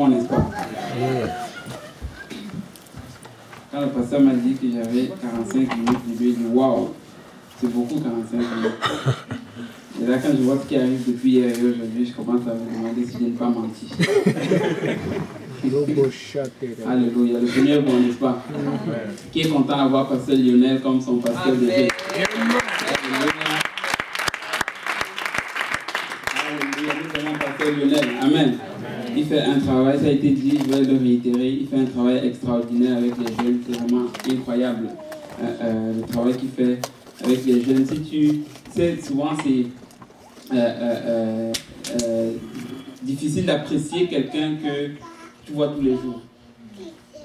N'est-ce pas? Quand le pasteur m'a dit que j'avais 45 minutes, je lui ai dit waouh, c'est beaucoup 45 minutes. Et là, quand je vois ce qui arrive depuis hier et aujourd'hui, je commence à me demander si je n'ai pas menti. Alléluia, le Seigneur est bon, n'est-ce pas? Qui est content d'avoir pasteur Lionel comme son pasteur de vie? Alléluia, nous avons pasteur Lionel. Amen. Il fait un travail, ça a été dit, je vais le réitérer, il fait un travail extraordinaire avec les jeunes, c'est vraiment incroyable le travail qu'il fait avec les jeunes. Si tu sais, souvent c'est difficile d'apprécier quelqu'un que tu vois tous les jours.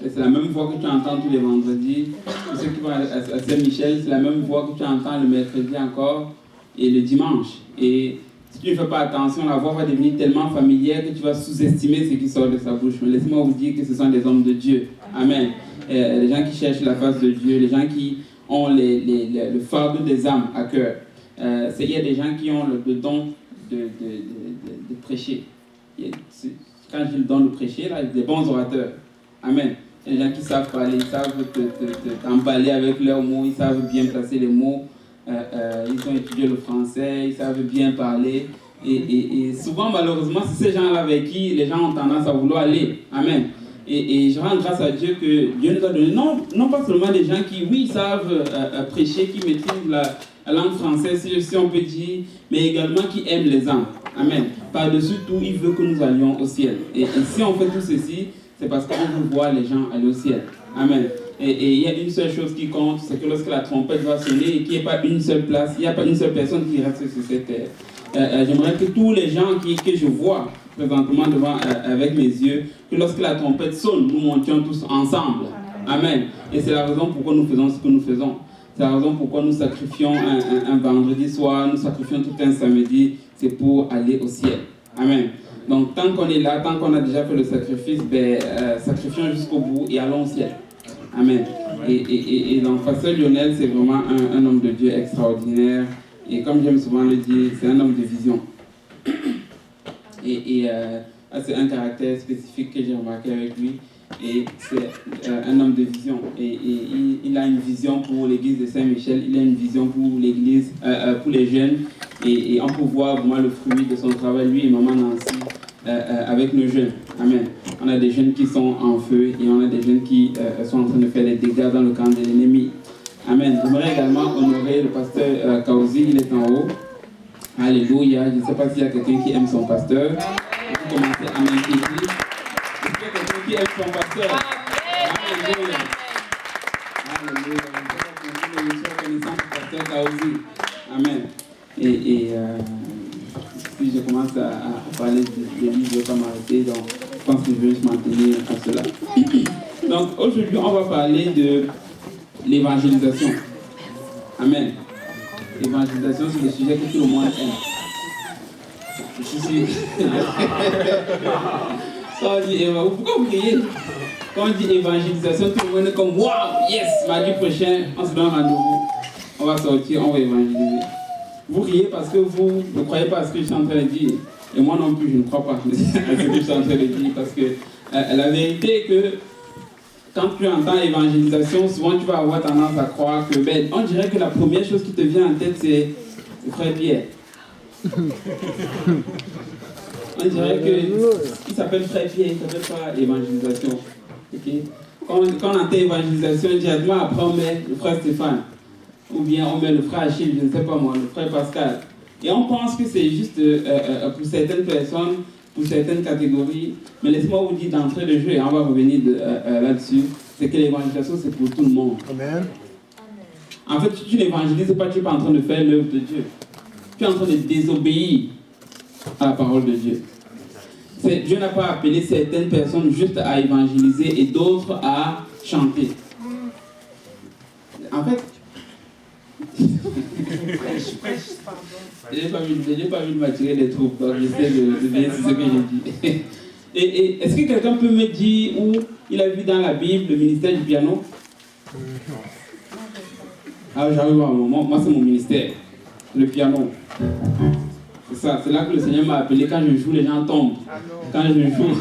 Et c'est la même voix que tu entends tous les vendredis. Pour ceux qui vont à Saint-Michel, c'est la même voix que tu entends le mercredi encore et le dimanche. Et si tu ne fais pas attention, la voix va devenir tellement familière que tu vas sous-estimer ce qui sort de sa bouche. Mais laissez-moi vous dire que ce sont des hommes de Dieu. Amen. Les gens qui cherchent la face de Dieu, les gens qui ont le fardeau des âmes à cœur. Il y a des gens qui ont le don de prêcher. Quand je dis le don de prêcher, là, il y a des bons orateurs. Amen. Il y a des gens qui savent parler, ils savent t'emballer avec leurs mots, ils savent bien placer les mots. Ils ont étudié le français, ils savent bien parler. Et souvent, malheureusement, c'est ces gens-là avec qui les gens ont tendance à vouloir aller. Amen. Et je rends grâce à Dieu que Dieu nous a donné, non pas seulement des gens qui, oui, savent prêcher, qui maîtrisent la langue française, si on peut dire, mais également qui aiment les âmes. Amen. Par-dessus tout, il veut que nous allions au ciel. Et si on fait tout ceci, c'est parce qu'on veut voir les gens aller au ciel. Amen. Et il y a une seule chose qui compte, c'est que lorsque la trompette va sonner et qu'il n'y ait pas une seule place, il n'y a pas une seule personne qui reste sur cette terre. J'aimerais que tous les gens que je vois présentement devant, avec mes yeux, que lorsque la trompette sonne, nous montions tous ensemble. Amen. Et c'est la raison pourquoi nous faisons ce que nous faisons. C'est la raison pourquoi nous sacrifions un vendredi soir, nous sacrifions tout un samedi, c'est pour aller au ciel. Amen. Donc tant qu'on est là, tant qu'on a déjà fait le sacrifice, sacrifions jusqu'au bout et allons au ciel. Amen. Et donc pasteur Lionel, c'est vraiment un homme de Dieu extraordinaire. Et comme j'aime souvent le dire, c'est un homme de vision. C'est un caractère spécifique que j'ai remarqué avec lui. Et c'est un homme de vision. Et il a une vision pour l'église de Saint-Michel, il a une vision pour l'église, pour les jeunes. Et on peut voir vraiment le fruit de son travail, lui et maman Nancy, avec nos jeunes. Amen. On a des jeunes qui sont en feu et on a des jeunes qui sont en train de faire des dégâts dans le camp de l'ennemi. Amen. J'aimerais également honorer le pasteur Kauzi, il est en haut. Alléluia. Je ne sais pas s'il y a quelqu'un qui aime son pasteur. On peut commencer à m'inquiéter. Est-ce qu'il y a quelqu'un qui aime son pasteur? Alléluia. Alléluia. Je suis reconnaissant pour le pasteur Kauzi. Amen. Et si je commence à parler de lui, je ne vais pas m'arrêter. Donc, je pense que je vais juste m'en tenir à cela. Donc, aujourd'hui, on va parler de l'évangélisation. Amen. L'évangélisation, c'est le sujet que tout le monde aime. Je suis sûr. Quand on dit pourquoi vous riez? Quand on dit évangélisation, tout le monde est comme waouh, yes, mardi prochain, on se donne rendez-vous. On va sortir, on va évangéliser. Vous riez parce que vous ne croyez pas à ce que je suis en train de dire. Et moi non plus, je ne crois pas à ce que je suis en train de dire. Parce que la vérité est que quand tu entends évangélisation, souvent tu vas avoir tendance à croire que, on dirait que la première chose qui te vient en tête, c'est le frère Pierre. On dirait qu'il s'appelle frère Pierre, il ne s'appelle pas évangélisation. Okay? Quand on entend évangélisation, directement après on met le frère Stéphane. Ou bien on met le frère Achille, je ne sais pas moi, le frère Pascal. Et on pense que c'est juste pour certaines personnes, pour certaines catégories. Mais laissez-moi vous dire d'entrée de jeu, et on va revenir là-dessus, c'est que l'évangélisation, c'est pour tout le monde. Amen. En fait, tu n'évangélises pas, tu n'es pas en train de faire l'œuvre de Dieu. Tu es en train de désobéir à la parole de Dieu. Dieu n'a pas appelé certaines personnes juste à évangéliser et d'autres à chanter. En fait, je n'ai pas vu de m'attirer des troupes, donc j'essaie de dire ce que j'ai dit. Et est-ce que quelqu'un peut me dire où il a vu dans la Bible le ministère du piano? Ah, j'arrive à un moment, moi c'est mon ministère, le piano. C'est ça, c'est là que le Seigneur m'a appelé. Quand je joue, les gens tombent. Quand je joue,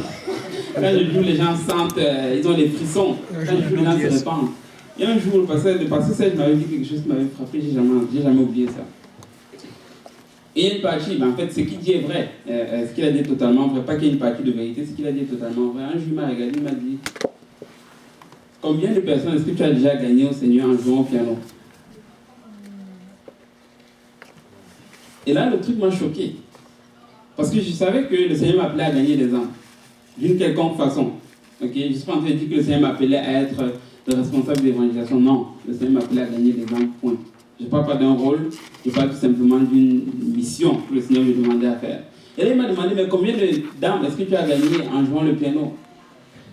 Quand je joue, les gens sentent, ils ont des frissons. Quand je joue, les gens se répandent. Il y a un jour, le pasteur Serge m'avait dit quelque chose qui m'avait frappé, j'ai jamais oublié ça. Et il y a une partie, en fait, ce qu'il dit est vrai. Ce qu'il a dit est totalement vrai. Pas qu'il y ait une partie de vérité, ce qu'il a dit est totalement vrai. Un jour, il m'a regardé, il m'a dit, combien de personnes est-ce que tu as déjà gagné au Seigneur en jouant au piano? Et là, le truc m'a choqué. Parce que je savais que le Seigneur m'appelait à gagner des âmes. D'une quelconque façon. Okay? Je ne suis pas en train de dire que le Seigneur m'appelait à être le responsable de l'évangélisation. Non, le Seigneur m'appelait à gagner des âmes, point. Je ne parle pas d'un rôle, je parle tout simplement d'une mission que le Seigneur me demandait à faire. Et là, il m'a demandé, mais combien d'âmes est-ce que tu as gagné en jouant le piano?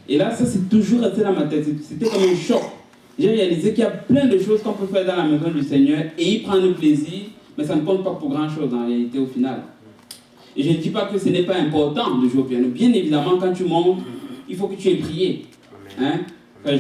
Et là, ça, c'est toujours resté dans ma tête. C'était comme un choc. J'ai réalisé qu'il y a plein de choses qu'on peut faire dans la maison du Seigneur et y prendre plaisir, mais ça ne compte pas pour grand-chose en réalité au final. Et je ne dis pas que ce n'est pas important de jouer au piano. Bien évidemment, quand tu montes, il faut que tu aies prié. Hein? Enfin,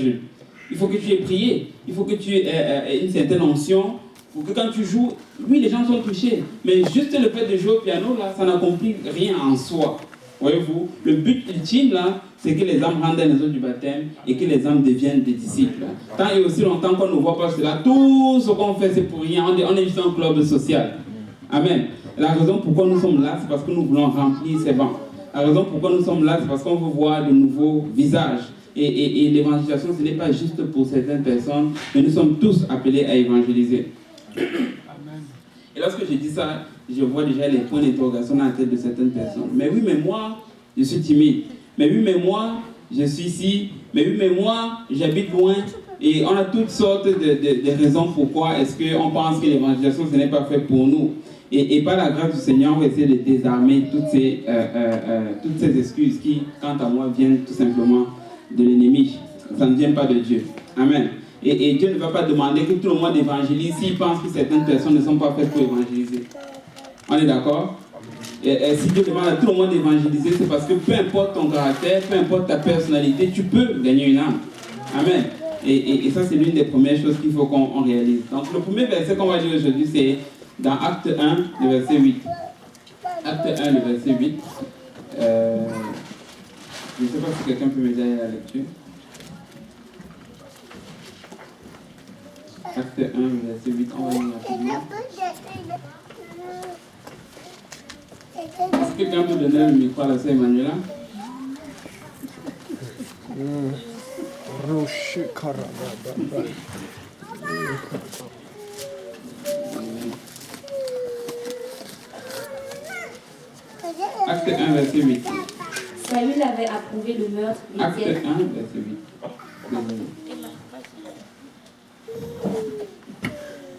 il faut que tu aies prié. Il faut que tu aies une certaine onction pour que quand tu joues, oui, les gens sont touchés. Mais juste le fait de jouer au piano, là, ça n'accomplit rien en soi. Voyez-vous, le but ultime, là, c'est que les âmes rendent les eaux du baptême et que les âmes deviennent des disciples. Tant et aussi longtemps qu'on ne voit pas cela, tout ce qu'on fait, c'est pour rien. On est juste un club social. Amen. La raison pourquoi nous sommes là, c'est parce que nous voulons remplir ces bancs. La raison pourquoi nous sommes là, c'est parce qu'on veut voir de nouveaux visages. Et l'évangélisation, ce n'est pas juste pour certaines personnes, mais nous sommes tous appelés à évangéliser. Amen. Et lorsque je dis ça, je vois déjà les points d'interrogation dans la tête de certaines personnes. Mais oui, mais moi, je suis timide. Mais oui, mais moi, je suis ici. Mais oui, mais moi, j'habite loin. Et on a toutes sortes de raisons pourquoi est-ce qu'on pense que l'évangélisation, ce n'est pas fait pour nous. Et par la grâce du Seigneur, on va essayer de désarmer toutes ces excuses qui, quant à moi, viennent tout simplement de l'ennemi. Ça ne vient pas de Dieu. Amen. Et Dieu ne va pas demander que tout le monde évangélise s'il pense que certaines personnes ne sont pas faites pour évangéliser. On est d'accord? Et si Dieu demande à tout le monde d'évangéliser, c'est parce que peu importe ton caractère, peu importe ta personnalité, tu peux gagner une âme. Amen. Et ça, c'est l'une des premières choses qu'il faut qu'on réalise. Donc, le premier verset qu'on va lire aujourd'hui, c'est dans Acte 1, le verset 8. Acte 1, le verset 8. Je ne sais pas si quelqu'un peut m'aider à la lecture. Acte 1, verset 8. On va lire rapidement. Est-ce que quelqu'un peut donner le micro à la sœur Emmanuela? Acte 1, verset 8. Saül avait approuvé le meurtre d'Étienne. Acte 1, verset 8.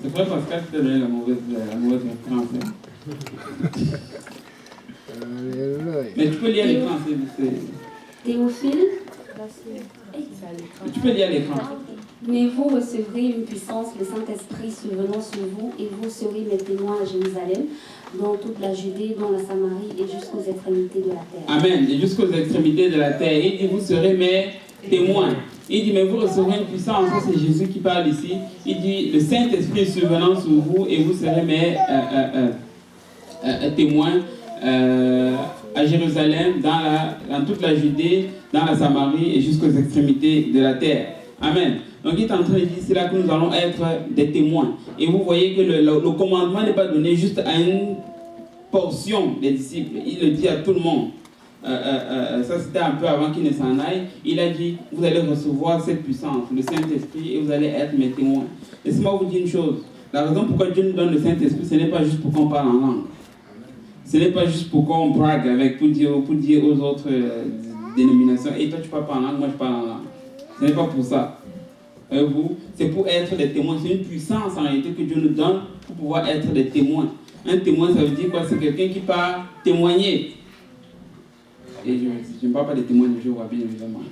C'est vrai Pascal qui t'a donné la mauvaise référence. Mais tu peux lire l'écran, c'est... Théophile, tu peux lire l'écran. mais vous recevrez une puissance, le Saint-Esprit survenant sur vous, et vous serez mes témoins à Jérusalem, dans toute la Judée, dans la Samarie et jusqu'aux extrémités de la terre. Amen. Et jusqu'aux extrémités de la terre. Il dit, vous serez mes témoins. Il dit, mais vous recevrez une puissance. Ça, c'est Jésus qui parle ici. Il dit, le Saint-Esprit survenant sur vous, et vous serez mes témoins à Jérusalem, dans toute la Judée, dans la Samarie et jusqu'aux extrémités de la terre. Amen. Donc il est en train de dire, c'est là que nous allons être des témoins. Et vous voyez que le commandement n'est pas donné juste à une portion des disciples. Il le dit à tout le monde. Ça c'était un peu avant qu'il ne s'en aille. Il a dit, vous allez recevoir cette puissance, le Saint-Esprit, et vous allez être mes témoins. Laissez-moi vous dire une chose. La raison pourquoi Dieu nous donne le Saint-Esprit, ce n'est pas juste pour qu'on parle en langue. Ce n'est pas juste pour qu'on brague avec, pour dire aux autres dénominations, et toi tu parles pas en langue, moi je parle en langue. Ce n'est pas pour ça. C'est pour être des témoins. C'est une puissance en réalité que Dieu nous donne pour pouvoir être des témoins. Un témoin, ça veut dire quoi? C'est quelqu'un qui part témoigner. Et je ne parle pas des témoins de Jéhovah, bien évidemment.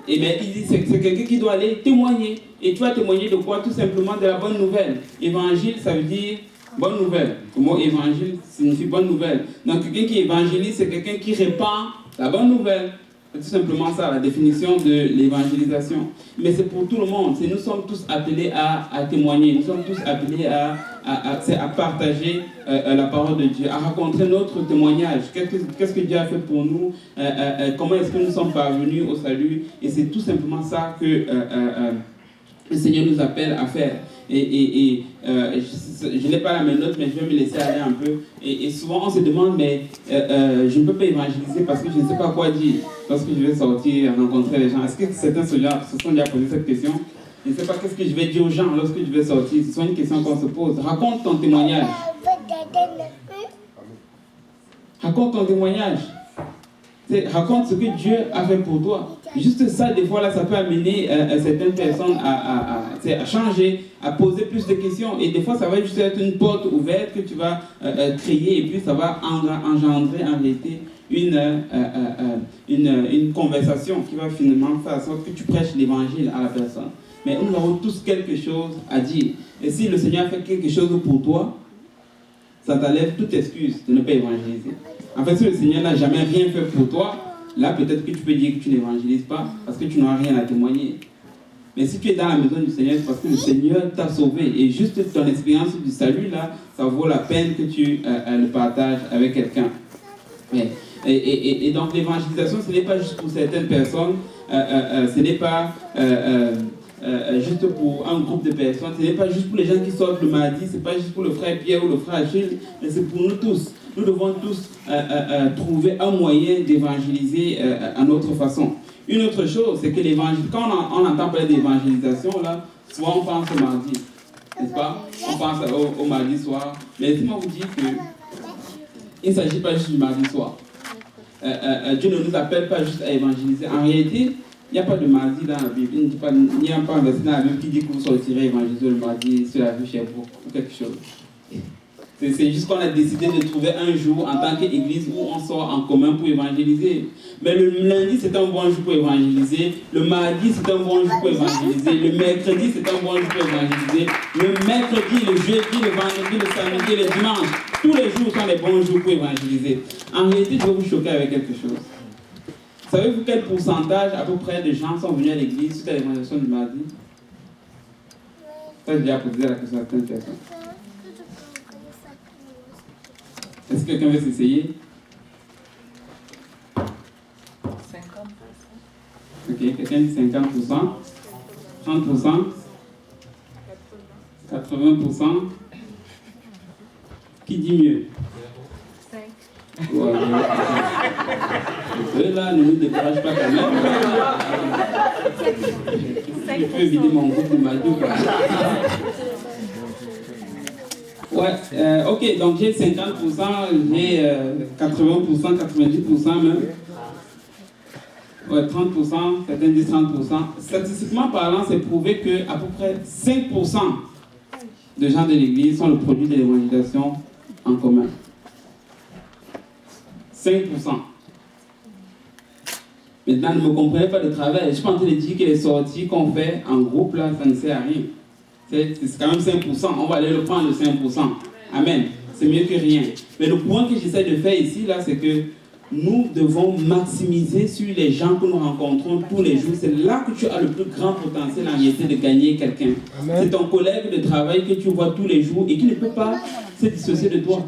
Et bien, il dit c'est quelqu'un qui doit aller témoigner. Et tu vas témoigner de quoi? Tout simplement de la bonne nouvelle. Évangile, ça veut dire bonne nouvelle. Le mot évangile signifie bonne nouvelle. Donc, quelqu'un qui évangélise, c'est quelqu'un qui répand la bonne nouvelle. C'est tout simplement ça, la définition de l'évangélisation. Mais c'est pour tout le monde. Nous sommes tous appelés à témoigner. Nous sommes tous appelés à à partager la parole de Dieu, à raconter notre témoignage. Qu'est-ce que Dieu a fait pour nous, comment est-ce que nous sommes parvenus au salut. Et c'est tout simplement ça que le Seigneur nous appelle à faire. Je n'ai pas la même note, mais je vais me laisser aller un peu. Et souvent, on se demande, mais je ne peux pas évangéliser parce que je ne sais pas quoi dire lorsque je vais sortir, rencontrer les gens. Est-ce que certains se sont déjà posé cette question? Je ne sais pas qu'est-ce que je vais dire aux gens lorsque je vais sortir. Ce sont une question qu'on se pose. Raconte ton témoignage. Raconte ton témoignage. Raconte ce que Dieu a fait pour toi. Juste ça, des fois, là, ça peut amener certaines personnes à changer, à poser plus de questions. Et des fois, ça va juste être une porte ouverte que tu vas créer. Et puis, ça va engendrer en réalité une conversation qui va finalement faire en sorte que tu prêches l'évangile à la personne. Mais nous avons tous quelque chose à dire. Et si le Seigneur fait quelque chose pour toi, ça t'enlève toute excuse de ne pas évangéliser. En fait, si le Seigneur n'a jamais rien fait pour toi, là, peut-être que tu peux dire que tu n'évangélises pas parce que tu n'as rien à témoigner. Mais si tu es dans la maison du Seigneur, c'est parce que le Seigneur t'a sauvé. Et juste ton expérience du salut, là, ça vaut la peine que tu le partages avec quelqu'un. Et donc, l'évangélisation, ce n'est pas juste pour certaines personnes, ce n'est pas juste pour un groupe de personnes, ce n'est pas juste pour les gens qui sortent le mardi, ce n'est pas juste pour le frère Pierre ou le frère Achille, mais c'est pour nous tous. Nous devons tous trouver un moyen d'évangéliser à notre façon. Une autre chose, c'est que l'évangile, quand on entend parler d'évangélisation, là, souvent on pense au mardi, n'est-ce pas? On pense au mardi soir. Mais laissez-moi vous dire qu'il ne s'agit pas juste du mardi soir. Dieu ne nous appelle pas juste à évangéliser. En réalité, il n'y a pas de mardi dans la Bible. Il n'y a pas un verset dans la Bible qui dit que vous sortirez évangéliser le mardi sur la rue chez vous ou quelque chose. C'est juste qu'on a décidé de trouver un jour en tant qu'église où on sort en commun pour évangéliser. Mais le lundi, c'est un bon jour pour évangéliser. Le mardi, c'est un bon jour pour évangéliser. Le mercredi, c'est un bon jour pour évangéliser. Le mercredi, le jeudi, le vendredi, le samedi, le dimanche. Tous les jours sont des bons jours pour évangéliser. En réalité, je vais vous choquer avec quelque chose. Savez-vous quel pourcentage à peu près de gens sont venus à l'église suite à l'évangélisation du mardi? Ça, j'ai déjà posé la question à certaines personnes. Est-ce que quelqu'un veut s'essayer? 50%. Ok, quelqu'un dit 50%, 30%, 80%. Qui dit mieux? 5. Ouais, eux là, ne nous découragent pas quand même. Je peux éviter mon groupe de Madou. Ouais, ok, donc j'ai 50%, j'ai 80%, 90% même. Ouais, 30%, certains disent 30%. Statistiquement parlant, c'est prouvé qu'à peu près 5% de gens de l'église sont le produit de l'évangélisation en commun. 5%. Maintenant, ne me comprenez pas de travail. Je ne suis pas en train de dire que les sorties qu'on fait en groupe, là, ça ne sert à rien. C'est quand même 5%. On va aller le prendre, le 5%. Amen. C'est mieux que rien. Mais le point que j'essaie de faire ici, là, c'est que nous devons maximiser sur les gens que nous rencontrons tous les jours. C'est là que tu as le plus grand potentiel en réalité de gagner quelqu'un. C'est ton collègue de travail que tu vois tous les jours et qui ne peut pas se dissocier de toi.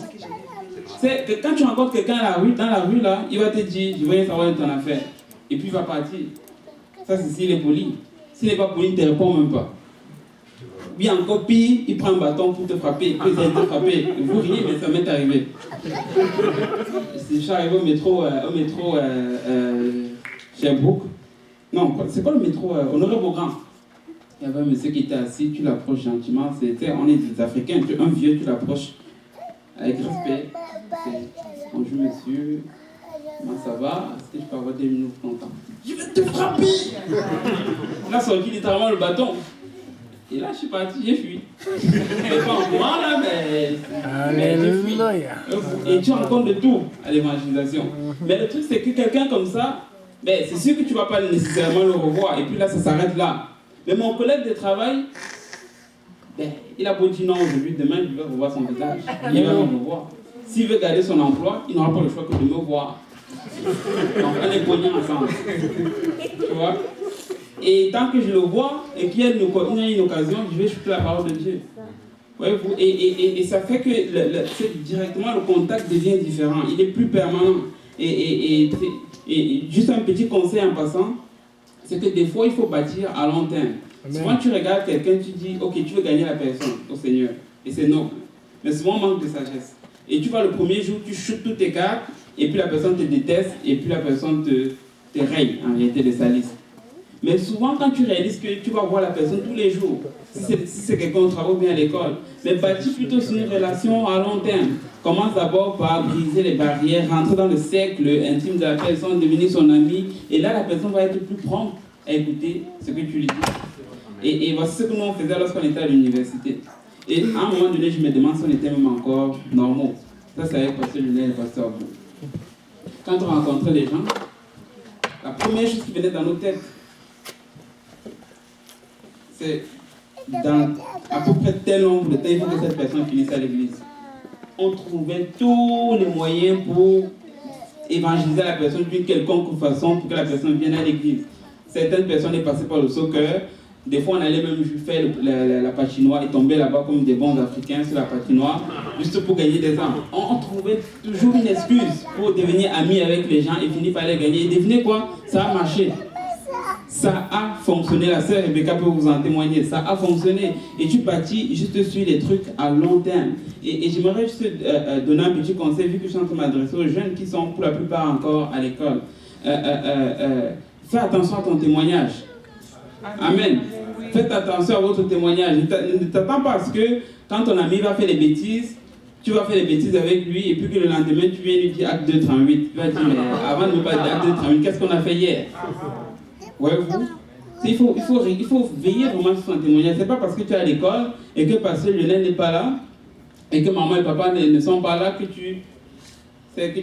C'est que quand tu rencontres quelqu'un dans la rue, là, il va te dire, je veux rien savoir de ton affaire. Et puis il va partir. Ça, c'est s'il est poli. S'il n'est pas poli, il ne te répond même pas. Bien encore pire, il prend un bâton pour te frapper. Il peut te frapper. Vous riez, mais ça m'est arrivé. Je suis arrivé au métro Sherbrooke. Non, c'est pas le métro Honoré-Beaugrand. Il y avait un monsieur qui était assis, tu l'approches gentiment. On est des Africains, un vieux, tu l'approches avec respect. Bonjour monsieur, comment ça va? Est-ce que je peux avoir 2 minutes longtemps? Je vais te frapper! Il a sorti littéralement le bâton. Et là, je suis parti, j'ai fui. Mais pas en courant là, mais j'ai fui. Et tu rencontres de tout à l'évangélisation. Mais le truc, c'est que quelqu'un comme ça, c'est sûr que tu ne vas pas nécessairement le revoir. Et puis là, ça s'arrête là. Mais mon collègue de travail, il a beau dire non aujourd'hui, demain, je vais revoir son visage. Il va me revoir. S'il veut garder son emploi, il n'aura pas le choix que de me voir. Donc, on est poignés ensemble. Tu vois? Et tant que je le vois et qu'il y a une occasion, je vais chuter la parole de Dieu. Voyez-vous, et ça fait que directement le contact devient différent, il est plus permanent. Et juste un petit conseil en passant, c'est que des fois il faut bâtir à long terme. Souvent tu regardes quelqu'un, tu dis ok, tu veux gagner la personne au Seigneur, et c'est noble. Mais souvent on manque de sagesse. Et tu vas le premier jour, tu chutes toutes tes cartes, et puis la personne te déteste, et puis la personne te raye, en réalité, de salisse. Mais souvent, quand tu réalises que tu vas voir la personne tous les jours, si c'est quelqu'un au travail ou bien à l'école, mais bâtis plutôt sur une relation à long terme. Commence d'abord par briser les barrières, rentrer dans le cercle intime de la personne, devenir son ami, et là, la personne va être plus prompte à écouter ce que tu lui dis. Et voici ce que nous on faisait lorsqu'on était à l'université. Et à un moment donné, je me demande si on était même encore normaux. Ça, c'est avec Pasteur Julien et le Pasteur Bou. Quand on rencontrait les gens, la première chose qui venait dans nos têtes, c'est dans à peu près tel nombre de temps, il faut que cette personne finisse à l'église. On trouvait tous les moyens pour évangéliser la personne d'une quelconque façon pour que la personne vienne à l'église. Certaines personnes est passées par le soccer. Des fois, on allait même faire la patinoire et tomber là-bas comme des bons Africains sur la patinoire, juste pour gagner des âmes. On trouvait toujours une excuse pour devenir amis avec les gens et finir par les gagner. Et devinez quoi? Ça a marché. Ça a fonctionné. La sœur Rebecca peut vous en témoigner. Ça a fonctionné. Et tu bâtis juste sur les trucs à long terme. Et j'aimerais juste donner un petit conseil, vu que je suis en train de m'adresser aux jeunes qui sont pour la plupart encore à l'école. Fais attention à ton témoignage. Amen. Faites attention à votre témoignage. Ne t'attends pas à ce que quand ton ami va faire des bêtises, tu vas faire des bêtises avec lui et puis que le lendemain tu viens lui dire acte 2, 38. Tu vas dire, mais avant de me parler d'acte 2, 38, qu'est-ce qu'on a fait hier? Voyez-vous? Il faut veiller vraiment sur son témoignage. Ce n'est pas parce que tu es à l'école et que Pasteur Lionel n'est pas là et que maman et papa ne sont pas là que tu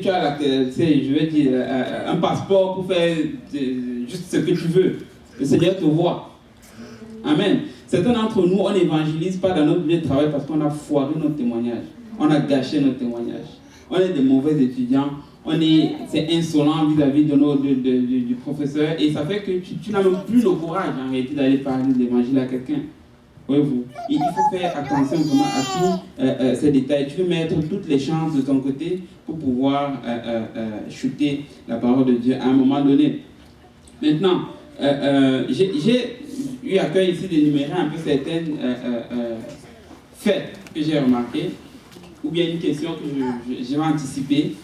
as je vais dire, un passeport pour faire juste ce que tu veux. Le Seigneur te voit. Amen. Certains d'entre nous, on n'évangélise pas dans notre lieu de travail parce qu'on a foiré notre témoignage. On a gâché notre témoignage. On est des mauvais étudiants. C'est insolent vis-à-vis du professeur. Et ça fait que tu n'as même plus le courage en réalité d'aller parler de l'évangile à quelqu'un. Voyez-vous, il faut faire attention vraiment à tous ces détails. Tu veux mettre toutes les chances de ton côté pour pouvoir chuter la parole de Dieu à un moment donné. Maintenant, j'ai eu à cœur ici d'énumérer un peu certaines faits que j'ai remarquées, ou bien une question que j'ai anticipée,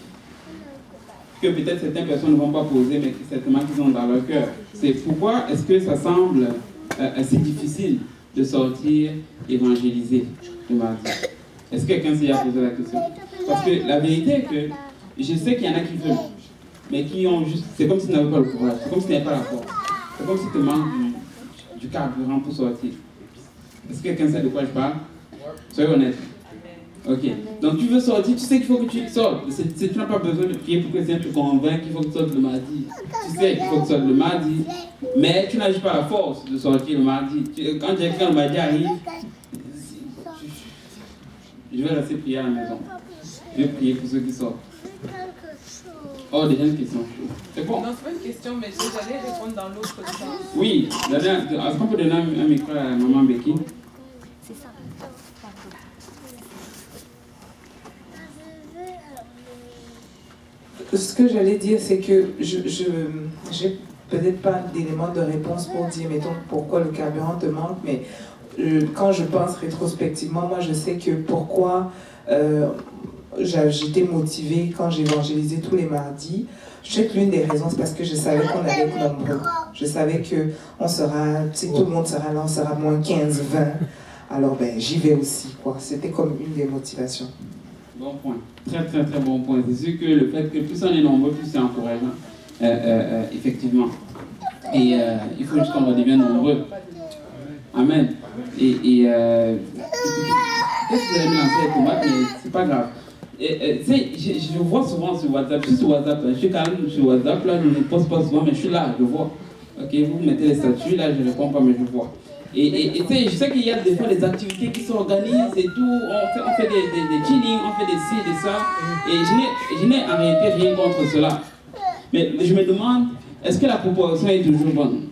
que peut-être certaines personnes ne vont pas poser, mais que certainement qu'ils ont dans leur cœur. C'est pourquoi est-ce que ça semble assez difficile de sortir évangéliser le mardi? Est-ce que quelqu'un s'y a posé la question? Parce que la vérité est que je sais qu'il y en a qui veulent, mais qui ont juste... C'est comme s'ils n'avaient pas le courage, c'est comme s'ils n'avaient pas la force. C'est comme si tu manques du carburant pour sortir. Est-ce que quelqu'un sait de quoi je parle? Soyez honnête. Ok. Donc tu veux sortir, tu sais qu'il faut que tu sortes. Tu n'as pas besoin de prier pour que quelqu'un te convainque qu'il faut que tu sortes le mardi. Tu sais qu'il faut que tu sortes le mardi, mais tu n'as juste pas la force de sortir le mardi. Quand quelqu'un le mardi arrive, je vais rester prier à la maison. Je vais prier pour ceux qui sortent. Oh, déjà une question. C'est bon? Non, c'est pas une question, mais j'allais répondre dans l'autre sens. Oui, est-ce qu'on peut donner un micro à maman Becky? C'est ça. Ce que j'allais dire, c'est que je n'ai peut-être pas d'éléments de réponse pour dire, mettons, pourquoi le carburant te manque, mais quand je pense rétrospectivement, moi je sais que pourquoi j'étais motivée quand j'évangélisais tous les mardis. Je sais que l'une des raisons, c'est parce que je savais qu'on allait être nombreux. Je savais que on sera, tout le monde sera là, on sera moins 15, 20. Alors ben, j'y vais aussi, quoi. C'était comme une des motivations. Bon point. Très, très, très bon point. C'est sûr que le fait que plus on est nombreux, plus c'est encourageant. Effectivement. Et il faut juste qu'on redevienne nombreux. Amen. Peut-être que vous allez me lancer les tomates, mais c'est pas grave. Je vois souvent sur WhatsApp, je suis sur WhatsApp, je suis quand même sur WhatsApp, là je ne poste pas souvent, mais je suis là, je vois. Ok, vous mettez les statuts, là je ne réponds pas, mais je vois. Et je sais qu'il y a des fois des activités qui s'organisent et tout, on fait des chillings, on fait des ci, des ça, et je n'ai en réalité rien contre cela. Mais je me demande, est-ce que la proportion est toujours bonne?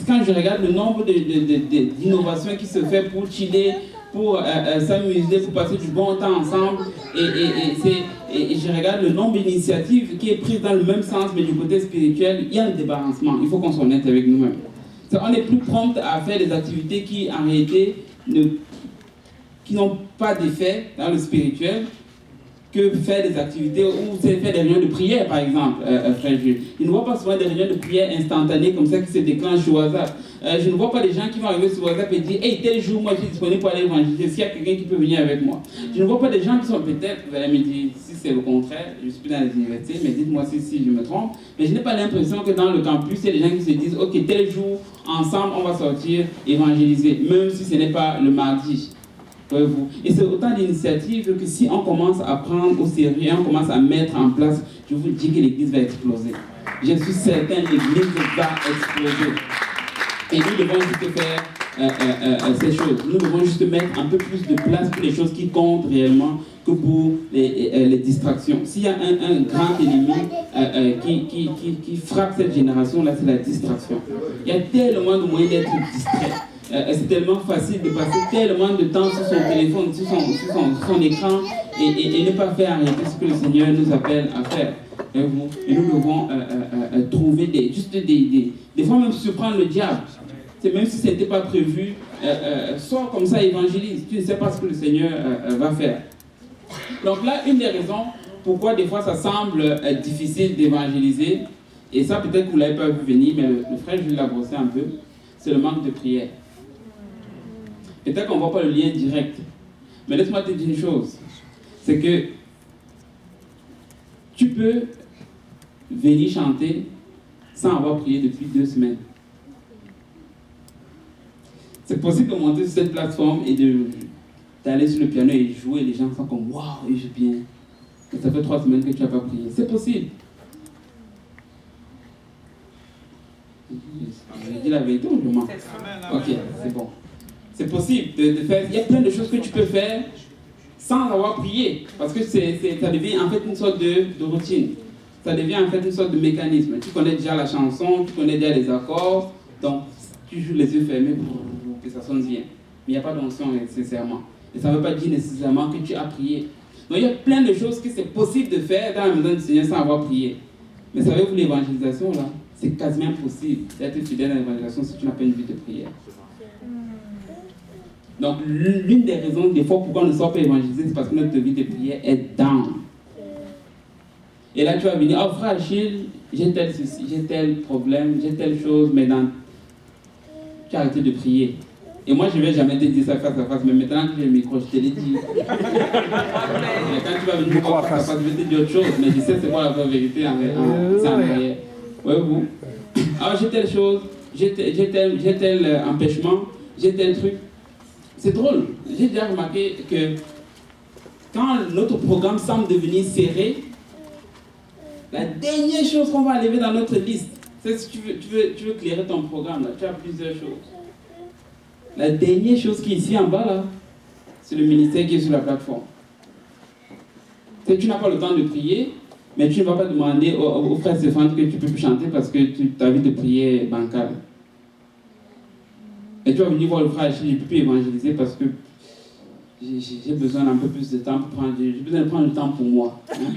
Quand je regarde le nombre d'innovations qui se fait pour chiller pour s'amuser, pour passer du bon temps ensemble. Et je regarde le nombre d'initiatives qui est prise dans le même sens, mais du côté spirituel, il y a un débarrassement. Il faut qu'on soit honnête avec nous-mêmes. On est plus prompt à faire des activités qui, en réalité, qui n'ont pas d'effet dans le spirituel, que faire des activités ou faire des réunions de prière, par exemple, frère Jules. Je ne vois pas souvent des réunions de prière instantanées comme ça qui se déclenchent sur WhatsApp. Je ne vois pas des gens qui vont arriver sur WhatsApp et dire « Hey, tel jour, moi, je suis disponible pour aller évangéliser. Est-ce qu'il y a quelqu'un qui peut venir avec moi ?» Je ne vois pas des gens qui sont peut-être, vous allez me dire, si c'est le contraire, je suis plus dans les universités, mais dites-moi si je me trompe. Mais je n'ai pas l'impression que dans le campus, il y a des gens qui se disent « Ok, tel jour, ensemble, on va sortir évangéliser, même si ce n'est pas le mardi. » Et c'est autant d'initiatives que si on commence à prendre au sérieux, on commence à mettre en place, je vous dis que l'église va exploser. Je suis certain que l'église va exploser. Et nous devons juste faire ces choses. Nous devons juste mettre un peu plus de place pour les choses qui comptent réellement que pour les distractions. S'il y a un grand ennemi qui frappe cette génération-là, c'est la distraction. Il y a tellement de moyens d'être distrait. C'est tellement facile de passer tellement de temps sur son téléphone, sur son écran et ne pas faire arrêter ce que le Seigneur nous appelle à faire. Et nous devons trouver des fois même surprendre le diable. C'est même si ce n'était pas prévu, sors comme ça, évangélise. Tu ne sais pas ce que le Seigneur va faire. Donc là, une des raisons pourquoi des fois ça semble difficile d'évangéliser, et ça peut-être que vous ne l'avez pas vu venir, mais le frère Jules l'a brossé un peu, c'est le manque de prière. Peut-être qu'on ne voit pas le lien direct. Mais laisse-moi te dire une chose. C'est que tu peux venir chanter sans avoir prié depuis 2 semaines. C'est possible de monter sur cette plateforme et d'aller sur le piano et jouer. Les gens sont comme « Waouh, il joue bien ». Mais ça fait 3 semaines que tu n'as pas prié. C'est possible. J'ai dit la vérité ou je mens? Ok, c'est bon. C'est possible de faire. Il y a plein de choses que tu peux faire sans avoir prié. Parce que ça devient en fait une sorte de routine. Ça devient en fait une sorte de mécanisme. Tu connais déjà la chanson, tu connais déjà les accords. Donc, tu joues les yeux fermés pour que ça sonne bien. Mais il n'y a pas d'onction nécessairement. Et ça ne veut pas dire nécessairement que tu as prié. Donc, il y a plein de choses que c'est possible de faire dans la maison du Seigneur sans avoir prié. Mais savez-vous, l'évangélisation, là, c'est quasiment impossible d'être fidèle à l'évangélisation si tu n'as pas une vie de prière. Donc, l'une des raisons, des fois, pourquoi on ne sort pas évangéliser, c'est parce que notre vie de prière est down. Et là, tu vas venir, oh frère Achille, j'ai tel souci, j'ai tel problème, j'ai telle chose, mais tu as arrêté de prier. Et moi, je ne vais jamais te dire ça face à face, mais maintenant que j'ai le micro, je te l'ai dit. Mais quand tu vas venir me voir face à face, je vais te dire autre chose, mais je sais c'est quoi la vraie vérité en arrière. Ouais, vous. Alors, j'ai telle chose, j'ai tel empêchement, j'ai tel truc. C'est drôle. J'ai déjà remarqué que quand notre programme semble devenir serré, la dernière chose qu'on va enlever dans notre liste, c'est si tu veux clairer ton programme, là, tu as plusieurs choses. La dernière chose qui est ici en bas, là, c'est le ministère qui est sur la plateforme. Tu n'as pas le temps de prier, mais tu ne vas pas demander au frère Stéphane que tu peux plus chanter parce que ta vie de prière est bancale. Et tu vas venir voir le frère Achille, je ne peux plus évangéliser parce que j'ai besoin d'un peu plus de temps pour prendre. J'ai besoin de prendre le temps pour moi. Hein?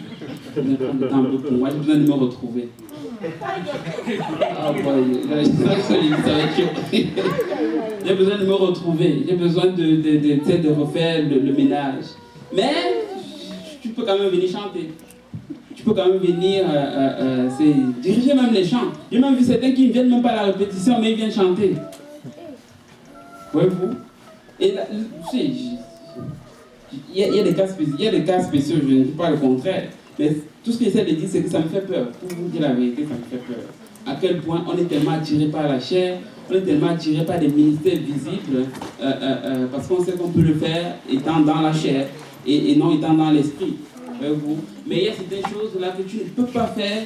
J'ai besoin de prendre le temps un peu pour moi. J'ai besoin de me retrouver. Ah, j'ai besoin de me retrouver. J'ai besoin de refaire le ménage. Mais tu peux quand même venir chanter. Tu peux quand même venir diriger même les chants. J'ai même vu certains qui ne viennent même pas à la répétition, mais ils viennent chanter. Voyez-vous? Et là, il y a des cas spéciaux, je ne dis pas le contraire. Mais tout ce que j'essaie de dire, c'est que ça me fait peur. Pour vous dire la vérité, ça me fait peur. À quel point on est tellement attiré par la chair, on est tellement attiré par des ministères visibles, parce qu'on sait qu'on peut le faire étant dans la chair et non étant dans l'esprit. Voyez-vous? Mais il y a certaines choses là que tu ne peux pas faire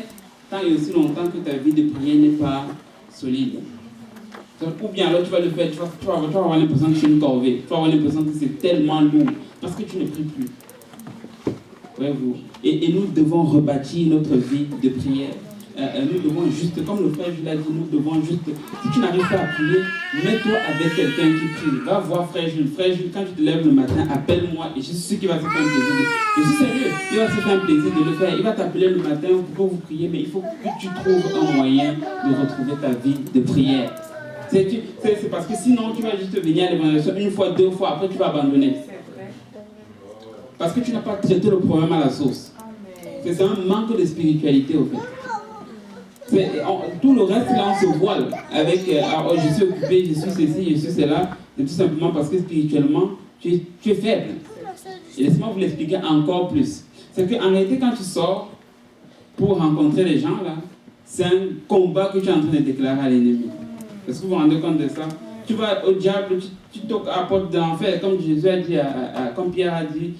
tant et aussi longtemps que ta vie de prière n'est pas solide. Ou bien alors tu vas le faire, tu vas avoir l'impression que c'est une corvée, tu vas avoir l'impression que c'est tellement lourd, parce que tu ne pries plus. Voyez-vous? Et nous devons rebâtir notre vie de prière. nous devons juste, comme le frère Jules l'a dit, nous devons juste, si tu n'arrives pas à prier, mets-toi avec quelqu'un qui prie. Va voir frère Jules. Frère Jules, quand tu te lèves le matin, appelle-moi et je suis sûr qu'il va se faire un plaisir. Je suis sérieux, il va se faire un plaisir de le faire. Il va t'appeler le matin pour que vous priez, mais il faut que tu trouves un moyen de retrouver ta vie de prière. C'est parce que sinon, tu vas juste venir à l'évangélisation une fois, 2 fois, après tu vas abandonner. Parce que tu n'as pas traité le problème à la source. C'est un manque de spiritualité, au fait. Tout le reste, là, on se voile avec je suis occupé, je suis ceci, je suis cela. C'est tout simplement parce que spirituellement, tu es faible. Et laissez-moi vous l'expliquer encore plus. C'est qu'en réalité, quand tu sors pour rencontrer les gens, là, c'est un combat que tu es en train de déclarer à l'ennemi. Est-ce que vous vous rendez compte de ça? Tu vas au diable, tu toques à la porte de l'enfer, comme Jésus a dit, comme Pierre a dit,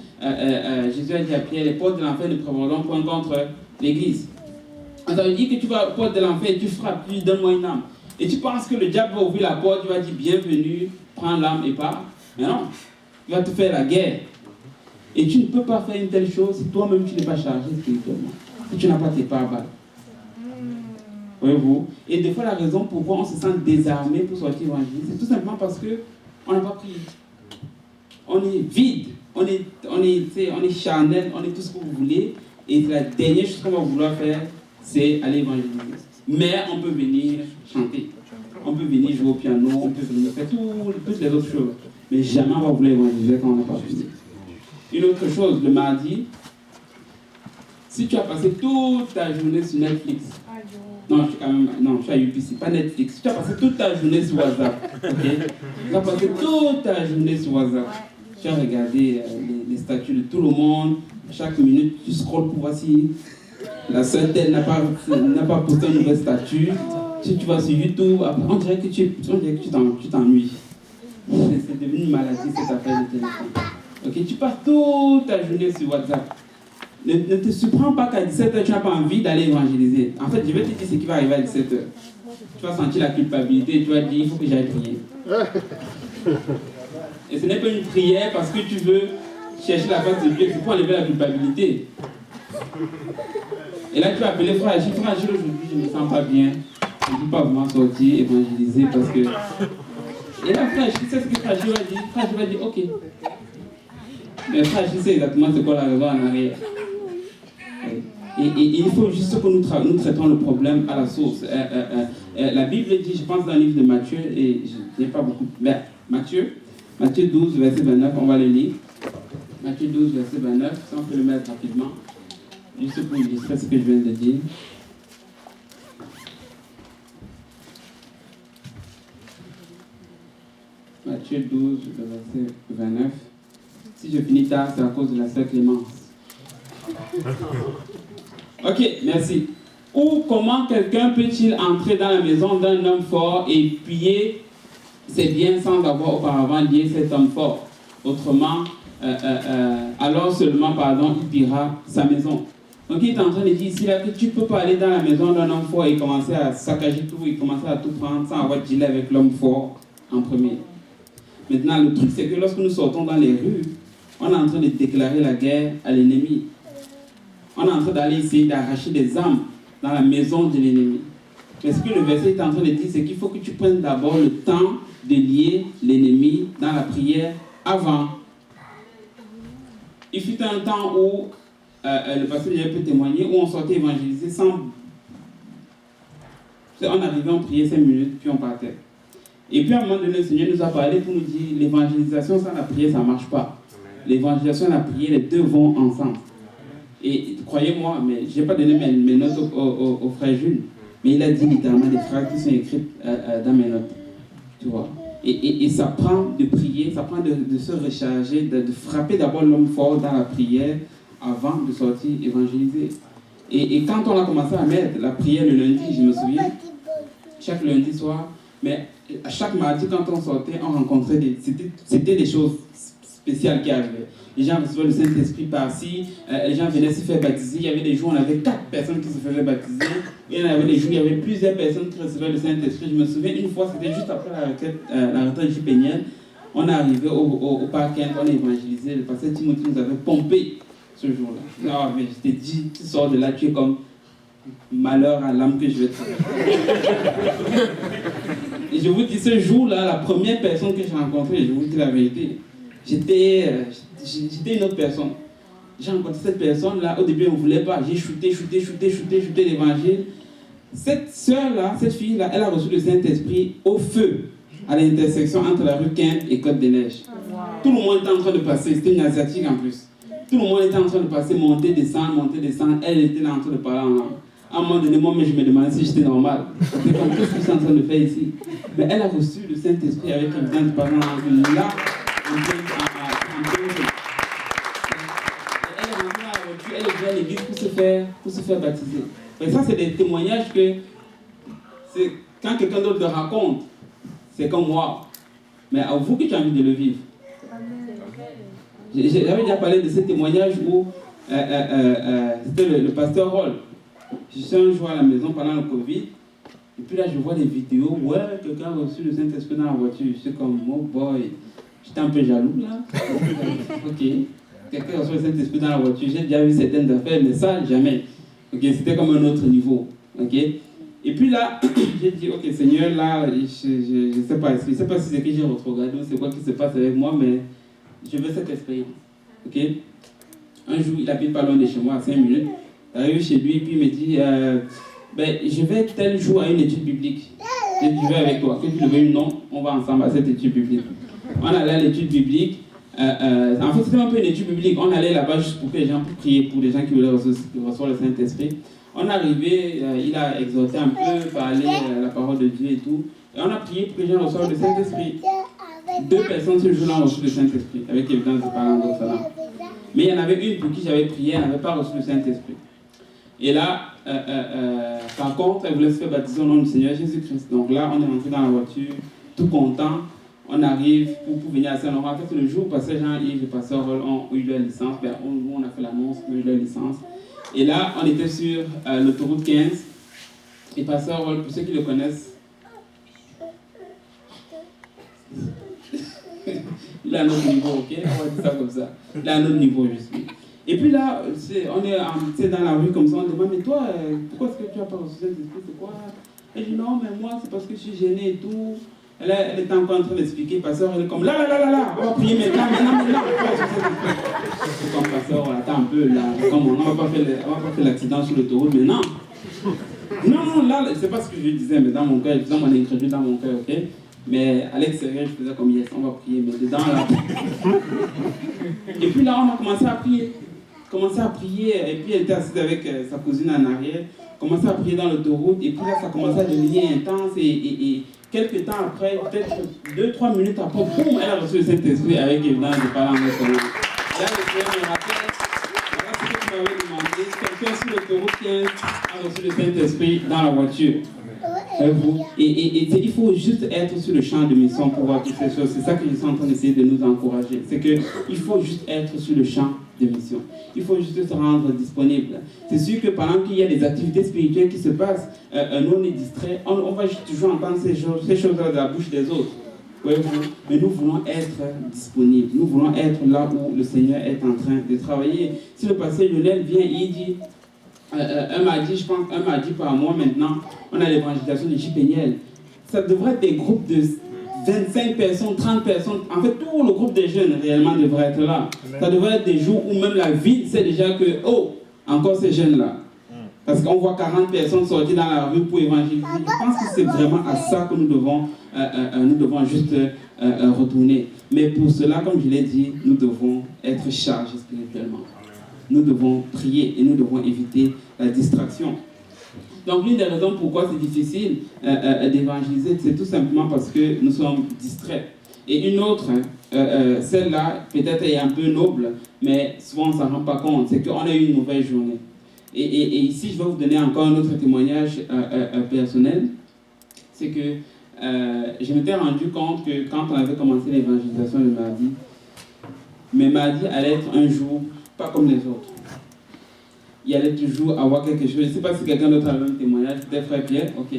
Jésus a dit à Pierre, les portes de l'enfer ne prévaudront point contre l'église. Ça veut dire que tu vas à la porte de l'enfer et tu frappes, tu dis donne-moi une âme. Et tu penses que le diable va ouvrir la porte, tu vas dire bienvenue, prends l'âme et pars. Mais non, il va te faire la guerre. Et tu ne peux pas faire une telle chose si toi-même tu n'es pas chargé spirituellement. Si tu n'as pas tes pare-balles. Voyez-vous? Et des fois, la raison pourquoi on se sent désarmé pour sortir évangéliser, c'est tout simplement parce qu'on n'a pas prié. On est vide, on est charnel, on est tout ce que vous voulez. Et la dernière chose qu'on va vouloir faire, c'est aller évangéliser. Mais on peut venir chanter, on peut venir jouer au piano, on peut venir faire toutes les autres choses. Mais jamais on va vouloir évangéliser quand on n'a pas prié. Une autre chose, le mardi, si tu as passé toute ta journée sur Netflix, non, je suis à UPC, pas Netflix. Tu as passé toute ta journée sur WhatsApp. Okay? Tu as passé toute ta journée sur WhatsApp. Tu as regardé les statuts de tout le monde. Chaque minute, tu scrolles pour voir si la sœur telle n'a pas posté un nouvel statut. Si tu vas sur YouTube, après, on dirait que tu t'ennuies. C'est devenu une maladie cette affaire de téléphone. Okay? Tu passes toute ta journée sur WhatsApp. Ne te surprends pas qu'à 17h, tu n'as pas envie d'aller évangéliser. En fait, je vais te dire ce qui va arriver à 17h. Tu vas sentir la culpabilité et tu vas dire, il faut que j'aille prier. Et ce n'est pas une prière parce que tu veux chercher la face de Dieu, c'est pour enlever la culpabilité. Et là, tu vas appeler frère Agile. Frère Agile, aujourd'hui, je ne me sens pas bien. Je ne peux pas vraiment sortir, évangéliser parce que... Et là, frère Agile, c'est ce que frère Agile va dire. Frère Agile va dire, ok. Mais frère Agile sait exactement c'est quoi la raison en arrière. Et il faut juste que nous traitons le problème à la source. La Bible dit, je pense dans le livre de Matthieu, et je n'ai pas beaucoup... Mais Matthieu 12, verset 29, on va le lire. Matthieu 12, verset 29, si on peut le mettre rapidement. Juste pour illustrer ce que je viens de dire. Matthieu 12, verset 29. Si je finis tard, c'est à cause de la sœur Clémence. Ok, merci. Ou comment quelqu'un peut-il entrer dans la maison d'un homme fort et piller ses biens sans avoir auparavant lié cet homme fort? Autrement, alors seulement, il pillera sa maison. Donc il est en train de dire ici là, que tu ne peux pas aller dans la maison d'un homme fort et commencer à saccager tout, et commencer à tout prendre sans avoir dealé avec l'homme fort en premier. Maintenant, le truc c'est que lorsque nous sortons dans les rues, on est en train de déclarer la guerre à l'ennemi. On est en train d'aller essayer d'arracher des âmes dans la maison de l'ennemi. Mais ce que le verset est en train de dire, c'est qu'il faut que tu prennes d'abord le temps de lier l'ennemi dans la prière avant. Il fut un temps où, le pasteur peut témoigner, où on sortait évangéliser sans... On arrivait, on priait 5 minutes, puis on partait. Et puis à un moment donné, le Seigneur nous a parlé pour nous dire, l'évangélisation sans la prière, ça ne marche pas. L'évangélisation et la prière, les deux vont ensemble. Et croyez-moi, mais je n'ai pas donné mes notes au frère Jules, mais il a dit littéralement des phrases qui sont écrites dans mes notes. Tu vois. Et ça prend de prier, ça prend de se recharger, de frapper d'abord l'homme fort dans la prière avant de sortir évangéliser. Et quand on a commencé à mettre la prière le lundi, je me souviens, chaque lundi soir, mais à chaque mardi quand on sortait, on rencontrait c'était des choses spéciales qui arrivaient. Les gens recevaient le Saint-Esprit par-ci, les gens venaient se faire baptiser. Il y avait des jours où on avait 4 personnes qui se faisaient baptiser. Et il y avait des jours où il y avait plusieurs personnes qui recevaient le Saint-Esprit. Je me souviens, une fois, c'était juste après la retraite jupénienne, on est arrivé au parc, on a évangélisé. Le pasteur Timothée nous avait pompé ce jour-là. Ah, mais je t'ai dit, tu sors de là, tu es comme malheur à l'âme que je vais travailler. Et je vous dis, ce jour-là, la première personne que j'ai rencontrée, je vous dis la vérité, j'étais une autre personne. J'ai rencontré cette personne-là, au début, elle ne voulait pas. J'ai shooté l'évangile. Cette sœur-là, cette fille-là, elle a reçu le Saint-Esprit au feu, à l'intersection entre la rue Quinte et Côte-des-Neiges. Wow. Tout le monde était en train de passer, c'était une asiatique en plus. Tout le monde était en train de passer, monter, descendre. Elle était là en train de parler en langue. À un moment donné, moi, je me demandais si j'étais normal. C'est comme, qu'est-ce que je suis en train de faire ici? Mais elle a reçu le Saint-Esprit avec l'évidence de parler en langue. Là, elle est rentrée dans la voiture, elle est venue à l'église pour se faire baptiser. Mais ça, c'est des témoignages que, quand quelqu'un d'autre te raconte, c'est comme moi. Mais à vous que tu as envie de le vivre. J'avais déjà parlé de ce témoignage où c'était le pasteur Roll. Je suis un jour à la maison pendant le Covid. Et puis là, je vois des vidéos. Ouais, quelqu'un a reçu le Saint-Esprit dans la voiture. Je suis comme, oh boy. J'étais un peu jaloux là. Ok. Quelqu'un a reçu le Saint-Esprit dans la voiture. J'ai déjà vu certaines affaires, mais ça, jamais. Ok, c'était comme un autre niveau. Ok. Et puis là, j'ai dit, ok Seigneur, là, je sais pas si c'est que j'ai retrogradé ou c'est quoi qui se passe avec moi, mais je veux cette expérience. Ok. Un jour, il habite pas loin de chez moi, à 5 minutes. J'arrive chez lui, puis il me dit, je vais tel jour à une étude biblique. Je vais avec toi. Que tu le veuilles ou non, on va ensemble à cette étude biblique. On allait à l'étude biblique. En fait, c'était un peu une étude biblique. On allait là-bas juste pour que les gens puissent prier pour les gens qui voulaient recevoir le Saint-Esprit. On est arrivé, il a exhorté un peu, parlé la parole de Dieu et tout. Et on a prié pour que les gens reçoivent le Saint-Esprit. 2 personnes ce jour-là ont reçu le Saint-Esprit, avec l'évidence de parler en d'autres langues. Mais il y en avait une pour qui j'avais prié, elle n'avait pas reçu le Saint-Esprit. Et là, par contre, elle voulait se faire baptiser au nom du Seigneur Jésus-Christ. Donc là, on est rentré dans la voiture, tout content. On arrive pour venir à Saint-Laurent. En fait, le jour où Pasteur Jean-Yves et Pasteur Roll ont eu leur licence, on a fait l'annonce, on a eu leur licence. Et là, on était sur l'autoroute 15. Et Pasteur Roll, pour ceux qui le connaissent, il a un autre niveau, ok? On va dire ça comme ça. Il a un autre niveau, je suis. Et puis là, on est dans la rue comme ça, on demande, mais toi, pourquoi est-ce que tu n'as pas reçu cet esprit? C'est quoi? Elle dit, non, mais moi, c'est parce que je suis gênée et tout. Elle était encore en train d'expliquer, Pasteur, elle est comme, là, on va prier maintenant, c'est comme, Pasteur, attends un peu, là, comme on va pas faire l'accident sur l'autoroute, mais non. Non, là, c'est pas ce que je disais, mais dans mon cœur, dans mon incrédule, dans mon cœur, ok? Mais à l'extérieur, je faisais comme, yes, on va prier, mais dedans, là. Et puis là, on a commencé à prier. Et puis elle était assise avec sa cousine en arrière, commençait à prier dans l'autoroute, et puis là, ça commençait à devenir intense, et quelques temps après, peut-être 2-3 minutes après, boum, elle a reçu le Saint-Esprit avec évidence de parler en notre langue. Et là, le Seigneur me rappelle, voilà ce que tu m'avais demandé, quelqu'un sur l'autoroute 15 a reçu le Saint-Esprit dans la voiture. Et il faut juste être sur le champ de mission pour voir toutes ces choses. C'est ça que je suis en train d'essayer de nous encourager. C'est qu'il faut juste être sur le champ de mission. Il faut juste se rendre disponible. C'est sûr que pendant qu'il y a des activités spirituelles qui se passent, nous on est distraits, on va juste toujours entendre ces choses-là de la bouche des autres. Mais nous voulons être disponibles. Nous voulons être là où le Seigneur est en train de travailler. Si le pasteur Lionel vient et il dit, un mardi par mois maintenant, on a l'évangélisation de J-Péniel. Ça devrait être des groupes de 25 personnes, 30 personnes. En fait, tout le groupe des jeunes réellement devrait être là. Amen. Ça devrait être des jours où même la ville sait déjà que, oh, encore ces jeunes-là. Parce qu'on voit 40 personnes sortir dans la rue pour évangéliser. Je pense que c'est vraiment à ça que nous devons juste retourner. Mais pour cela, comme je l'ai dit, nous devons être chargés spirituellement. Nous devons prier et nous devons éviter la distraction. Donc l'une des raisons pourquoi c'est difficile d'évangéliser, c'est tout simplement parce que nous sommes distraits. Et une autre, celle-là, peut-être est un peu noble, mais souvent on ne s'en rend pas compte, c'est qu'on a eu une mauvaise journée. Et ici, je vais vous donner encore un autre témoignage personnel. C'est que je m'étais rendu compte que quand on avait commencé l'évangélisation le mardi, mes mardis allaient être un jour pas comme les autres. Il allait toujours avoir quelque chose. Je ne sais pas si quelqu'un d'autre a le même témoignage. Peut-être frère Pierre. Ok.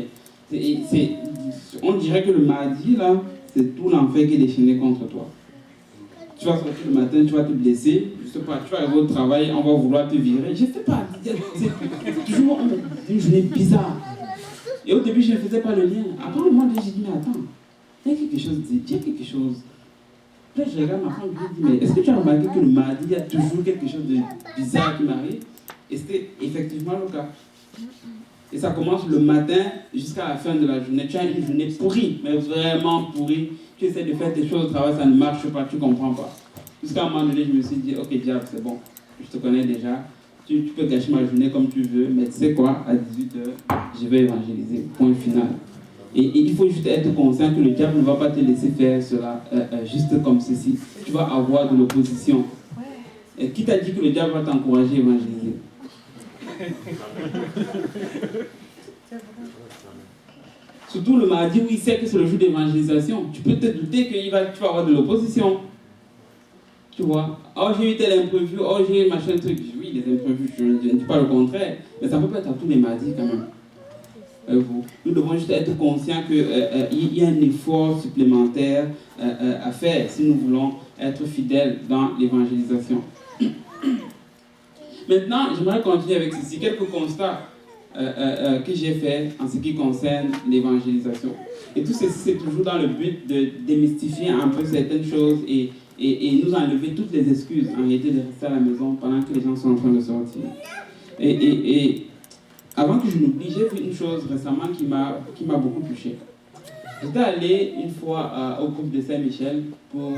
On dirait que le mardi, là, c'est tout l'enfer qui est déchaîné contre toi. tu vas sortir le matin, tu vas te blesser, je sais pas, tu vas arriver au travail, on va vouloir te virer. Je sais pas, c'est toujours une journée bizarre. Et au début, je ne faisais pas le lien. Après le mois, j'ai dit, mais attends, il y a quelque chose, Puis je regarde ma femme, je lui dis, mais est-ce que tu as remarqué que le mardi, il y a toujours quelque chose de bizarre qui m'arrive? Et c'était effectivement le cas. Et ça commence le matin jusqu'à la fin de la journée. Tu as une journée pourrie, mais vraiment pourrie. Tu essaies de faire tes choses au travail, ça ne marche pas, tu ne comprends pas. Jusqu'à un moment donné, je me suis dit, ok, diable, c'est bon, je te connais déjà. Tu peux gâcher ma journée comme tu veux, mais tu sais quoi, à 18h, je vais évangéliser. Point final. Et il faut juste être conscient que le diable ne va pas te laisser faire cela juste comme ceci. Tu vas avoir de l'opposition. Et qui t'a dit que le diable va t'encourager à évangéliser? Surtout le mardi où il sait que c'est le jour d'évangélisation. Tu peux te douter que tu vas avoir de l'opposition. Tu vois, oh j'ai eu tel imprévu, oh j'ai eu machin truc. Oui, les imprévus, je ne dis pas le contraire, mais ça peut pas être à tous les mardis quand même. Nous devons juste être conscients qu'il y a un effort supplémentaire à faire si nous voulons être fidèles dans l'évangélisation. Maintenant, j'aimerais continuer avec ceci, quelques constats que j'ai faits en ce qui concerne l'évangélisation. Et tout ceci, c'est toujours dans le but de démystifier un peu certaines choses et nous enlever toutes les excuses en réalité de rester à la maison pendant que les gens sont en train de sortir. Et avant que je n'oublie, j'ai vu une chose récemment qui m'a beaucoup touché. J'étais allé une fois au groupe de Saint-Michel pour,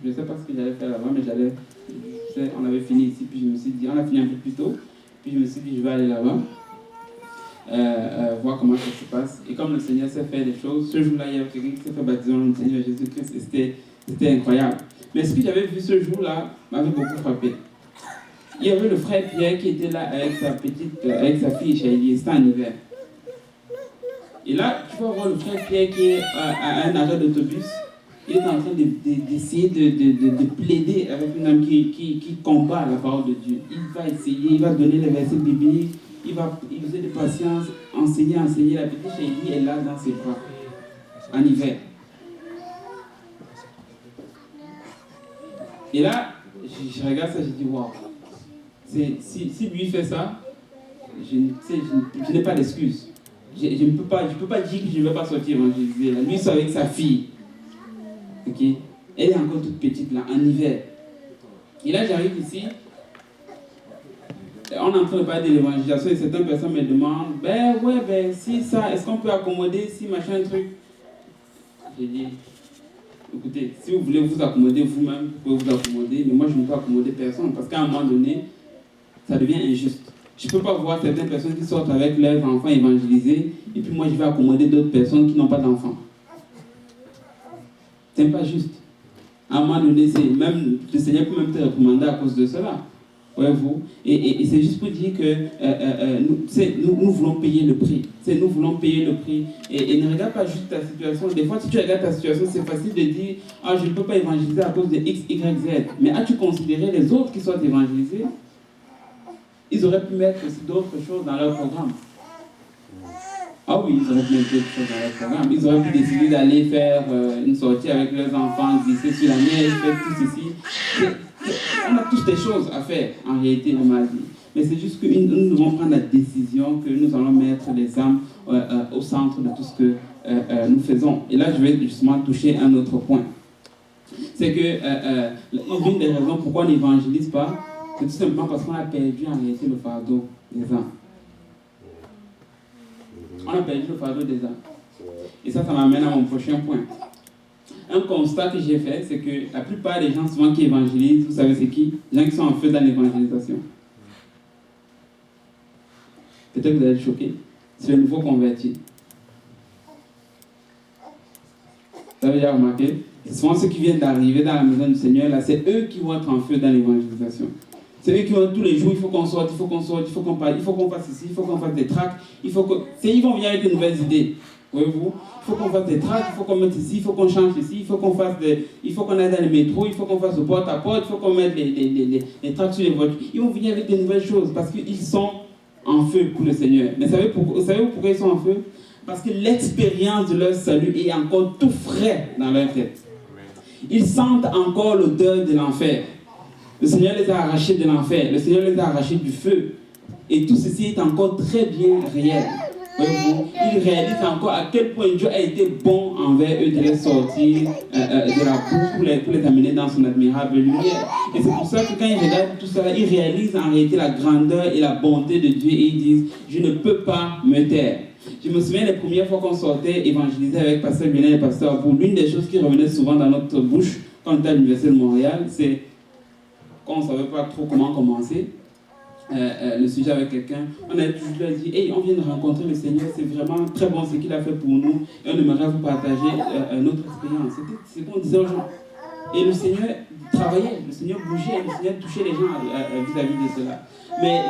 je ne sais pas ce que j'allais faire là-bas, mais on avait fini ici, puis je me suis dit, on a fini un peu plus tôt, puis je me suis dit, je vais aller là-bas, voir comment ça se passe. Et comme le Seigneur sait faire des choses, ce jour-là, il y a quelqu'un qui s'est fait baptiser dans le Seigneur Jésus-Christ, et c'était incroyable. Mais ce que j'avais vu ce jour-là m'avait beaucoup frappé. Il y avait le frère Pierre qui était là avec sa fille Chélie, c'était en hiver. Et là, tu vas voir le frère Pierre qui est à un arrêt d'autobus. Il est en train d'essayer de plaider avec une dame qui combat la parole de Dieu. Il va essayer, il va donner les versets bibliques, il va user de patience, enseigner. La petite Chélie est là dans ses bras, en hiver. Et là, je regarde ça, je dis waouh. Si lui fait ça, je n'ai pas d'excuse. Je ne peux pas dire que je ne vais pas sortir évangéliser. Lui, il sort avec sa fille. Okay? Elle est encore toute petite là, en hiver. Et là, j'arrive ici. On est en train de parler de l'évangélisation et certaines personnes me demandent si ça, est-ce qu'on peut accommoder, si machin, truc. J'ai dit, écoutez, si vous voulez vous accommoder vous-même, vous pouvez vous accommoder, mais moi je ne peux accommoder personne parce qu'à un moment donné, ça devient injuste. Je ne peux pas voir certaines personnes qui sortent avec leurs enfants évangélisés et puis moi je vais accommoder d'autres personnes qui n'ont pas d'enfants. Ce n'est pas juste. À un moment donné, même, le Seigneur peut même te réprimander à cause de cela. Voyez-vous? Et c'est juste pour dire que nous voulons payer le prix. Nous voulons payer le prix. Et ne regarde pas juste ta situation. Des fois, si tu regardes ta situation, c'est facile de dire « Ah, je ne peux pas évangéliser à cause de X, Y, Z. » Mais as-tu considéré les autres qui sont évangélisés? Ils auraient pu mettre aussi d'autres choses dans leur programme. Ah oui, ils auraient pu mettre d'autres choses dans leur programme. Ils auraient pu décider d'aller faire une sortie avec leurs enfants, glisser sur la neige, faire tout ceci. On a tous des choses à faire, en réalité, le mardi. Mais c'est juste que nous devons prendre la décision que nous allons mettre les âmes au centre de tout ce que nous faisons. Et là, je vais justement toucher un autre point. C'est que l'une des raisons pourquoi on n'évangélise pas, c'est tout simplement parce qu'on a perdu en réalité le fardeau des âmes. On a perdu le fardeau des âmes. Et ça m'amène à mon prochain point. Un constat que j'ai fait, c'est que la plupart des gens souvent qui évangélisent, vous savez c'est qui? Les gens qui sont en feu dans l'évangélisation. Peut-être que vous allez être choqués. C'est le nouveau converti. Vous avez déjà remarqué? C'est souvent ceux qui viennent d'arriver dans la maison du Seigneur, là, c'est eux qui vont être en feu dans l'évangélisation. C'est eux qui vont tous les jours, il faut qu'on sorte, il faut qu'on parle, il faut qu'on fasse ici, il faut qu'on fasse des tracts, ils vont venir avec de nouvelles idées. Voyez-vous? Il faut qu'on fasse des tracts, il faut qu'on mette ici, il faut qu'on change ici, il faut qu'on aille dans les métros, il faut qu'on fasse le porte-à-porte, il faut qu'on mette les tracts sur les voitures. Ils vont venir avec de nouvelles choses parce qu'ils sont en feu pour le Seigneur. Mais savez pourquoi ils sont en feu? Parce que l'expérience de leur salut est encore tout frais dans leur tête. Ils sentent encore l'odeur de l'enfer. Le Seigneur les a arrachés de l'enfer. Le Seigneur les a arrachés du feu. Et tout ceci est encore très bien réel. Ils réalisent encore à quel point Dieu a été bon envers eux de les sortir de la boue pour les amener dans son admirable lumière. Et c'est pour ça que quand ils regardent tout ça, ils réalisent en réalité la grandeur et la bonté de Dieu et ils disent « Je ne peux pas me taire ». Je me souviens les premières fois qu'on sortait évangéliser avec Pasteur Lionel et Pasteur Abou, l'une des choses qui revenait souvent dans notre bouche quand on était à l'Université de Montréal, c'est quand on ne savait pas trop comment commencer. Le sujet avec quelqu'un, on a toujours dit hey, on vient de rencontrer le Seigneur, c'est vraiment très bon ce qu'il a fait pour nous et on aimerait vous partager notre expérience. C'est ce qu'on disait aux gens. Et le Seigneur travaillait, le Seigneur bougeait, le Seigneur touchait les gens vis-à-vis de cela. Mais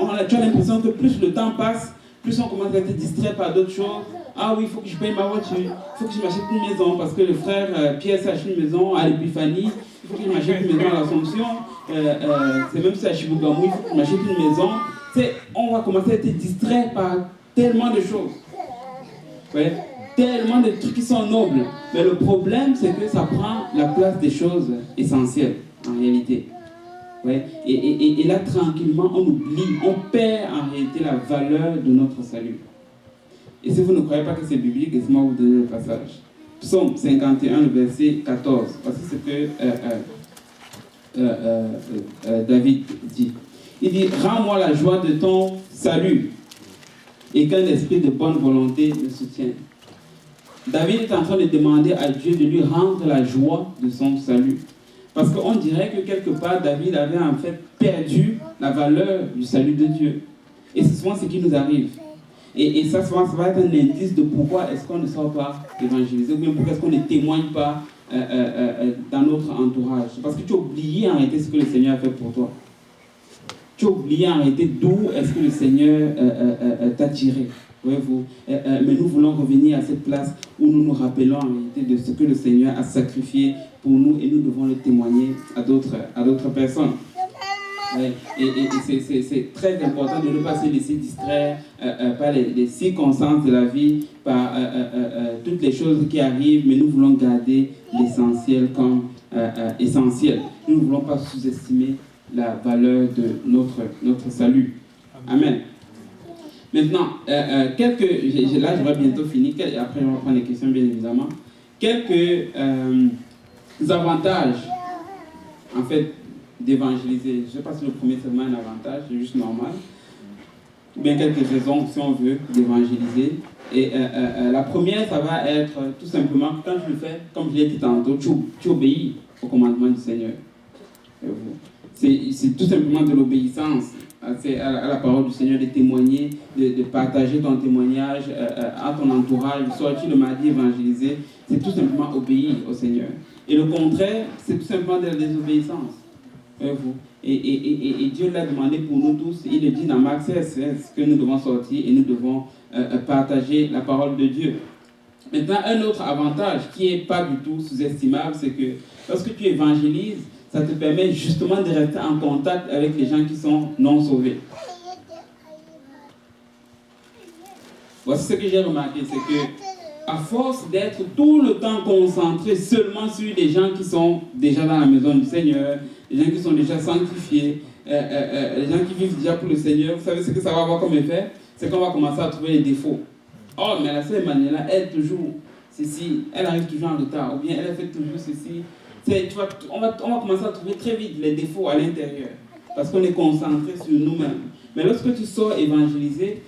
on a toujours l'impression que plus le temps passe, plus on commence à être distrait par d'autres choses. Ah oui, il faut que je paye ma voiture, il faut que je m'achète une maison parce que le frère Pierre s'est acheté une maison à l'Épiphanie, il faut que je m'achète une maison à l'Assomption, c'est même si à Chibougamou, il faut que je m'achète une maison. On va commencer à être distrait par tellement de choses. Ouais, tellement de trucs qui sont nobles. Mais le problème, c'est que ça prend la place des choses essentielles, en réalité. Ouais. Et là, tranquillement, on oublie, on perd en réalité la valeur de notre salut. Et si vous ne croyez pas que c'est biblique, laissez-moi vous donner le passage. Psaume 51, le verset 14. Voici ce que David dit. Il dit, rends-moi la joie de ton salut et qu'un esprit de bonne volonté me soutienne. David est en train de demander à Dieu de lui rendre la joie de son salut. Parce qu'on dirait que quelque part, David avait en fait perdu la valeur du salut de Dieu. Et c'est souvent ce qui nous arrive. Et ça, souvent, ça va être un indice de pourquoi est-ce qu'on ne sort pas évangéliser, ou bien pourquoi est-ce qu'on ne témoigne pas dans notre entourage. Parce que tu as oublié en réalité ce que le Seigneur a fait pour toi. Tu as oublié en réalité d'où est-ce que le Seigneur t'a tiré. Voyez-vous. Mais nous voulons revenir à cette place où nous nous rappelons en réalité de ce que le Seigneur a sacrifié pour nous et nous devons le témoigner à d'autres personnes. Et c'est très important de ne pas se laisser distraire par les circonstances de la vie, par toutes les choses qui arrivent, mais nous voulons garder l'essentiel comme essentiel. Nous ne voulons pas sous-estimer la valeur de notre salut. Amen. Maintenant, là j'aurai bientôt fini, après on va prendre les questions bien évidemment. Quelques avantages, en fait, d'évangéliser. Je ne sais pas si le premier c'est vraiment un avantage, c'est juste normal. Ou bien quelques raisons, si on veut, d'évangéliser. Et la première, ça va être tout simplement, quand tu le fais, comme je l'ai dit tantôt, tu obéis au commandement du Seigneur. C'est tout simplement de l'obéissance à la parole du Seigneur, de témoigner, de partager ton témoignage à ton entourage, sortir le mardi évangéliser, c'est tout simplement obéir au Seigneur. Et le contraire, c'est tout simplement de la désobéissance. Et Dieu l'a demandé pour nous tous, il le dit dans Marc 16, que nous devons sortir et nous devons partager la parole de Dieu. Maintenant, un autre avantage qui n'est pas du tout sous-estimable, c'est que lorsque tu évangélises, ça te permet justement de rester en contact avec les gens qui sont non sauvés. Voici ce que j'ai remarqué, c'est que à force d'être tout le temps concentré seulement sur les gens qui sont déjà dans la maison du Seigneur, les gens qui sont déjà sanctifiés, les gens qui vivent déjà pour le Seigneur, vous savez ce que ça va avoir comme effet? C'est qu'on va commencer à trouver les défauts. Oh, mais la sœur Emmanuela, elle toujours ceci, elle arrive toujours en retard, ou bien elle a fait toujours ceci. On va commencer à trouver très vite les défauts à l'intérieur, parce qu'on est concentré sur nous-mêmes. Mais lorsque tu sors évangéliser,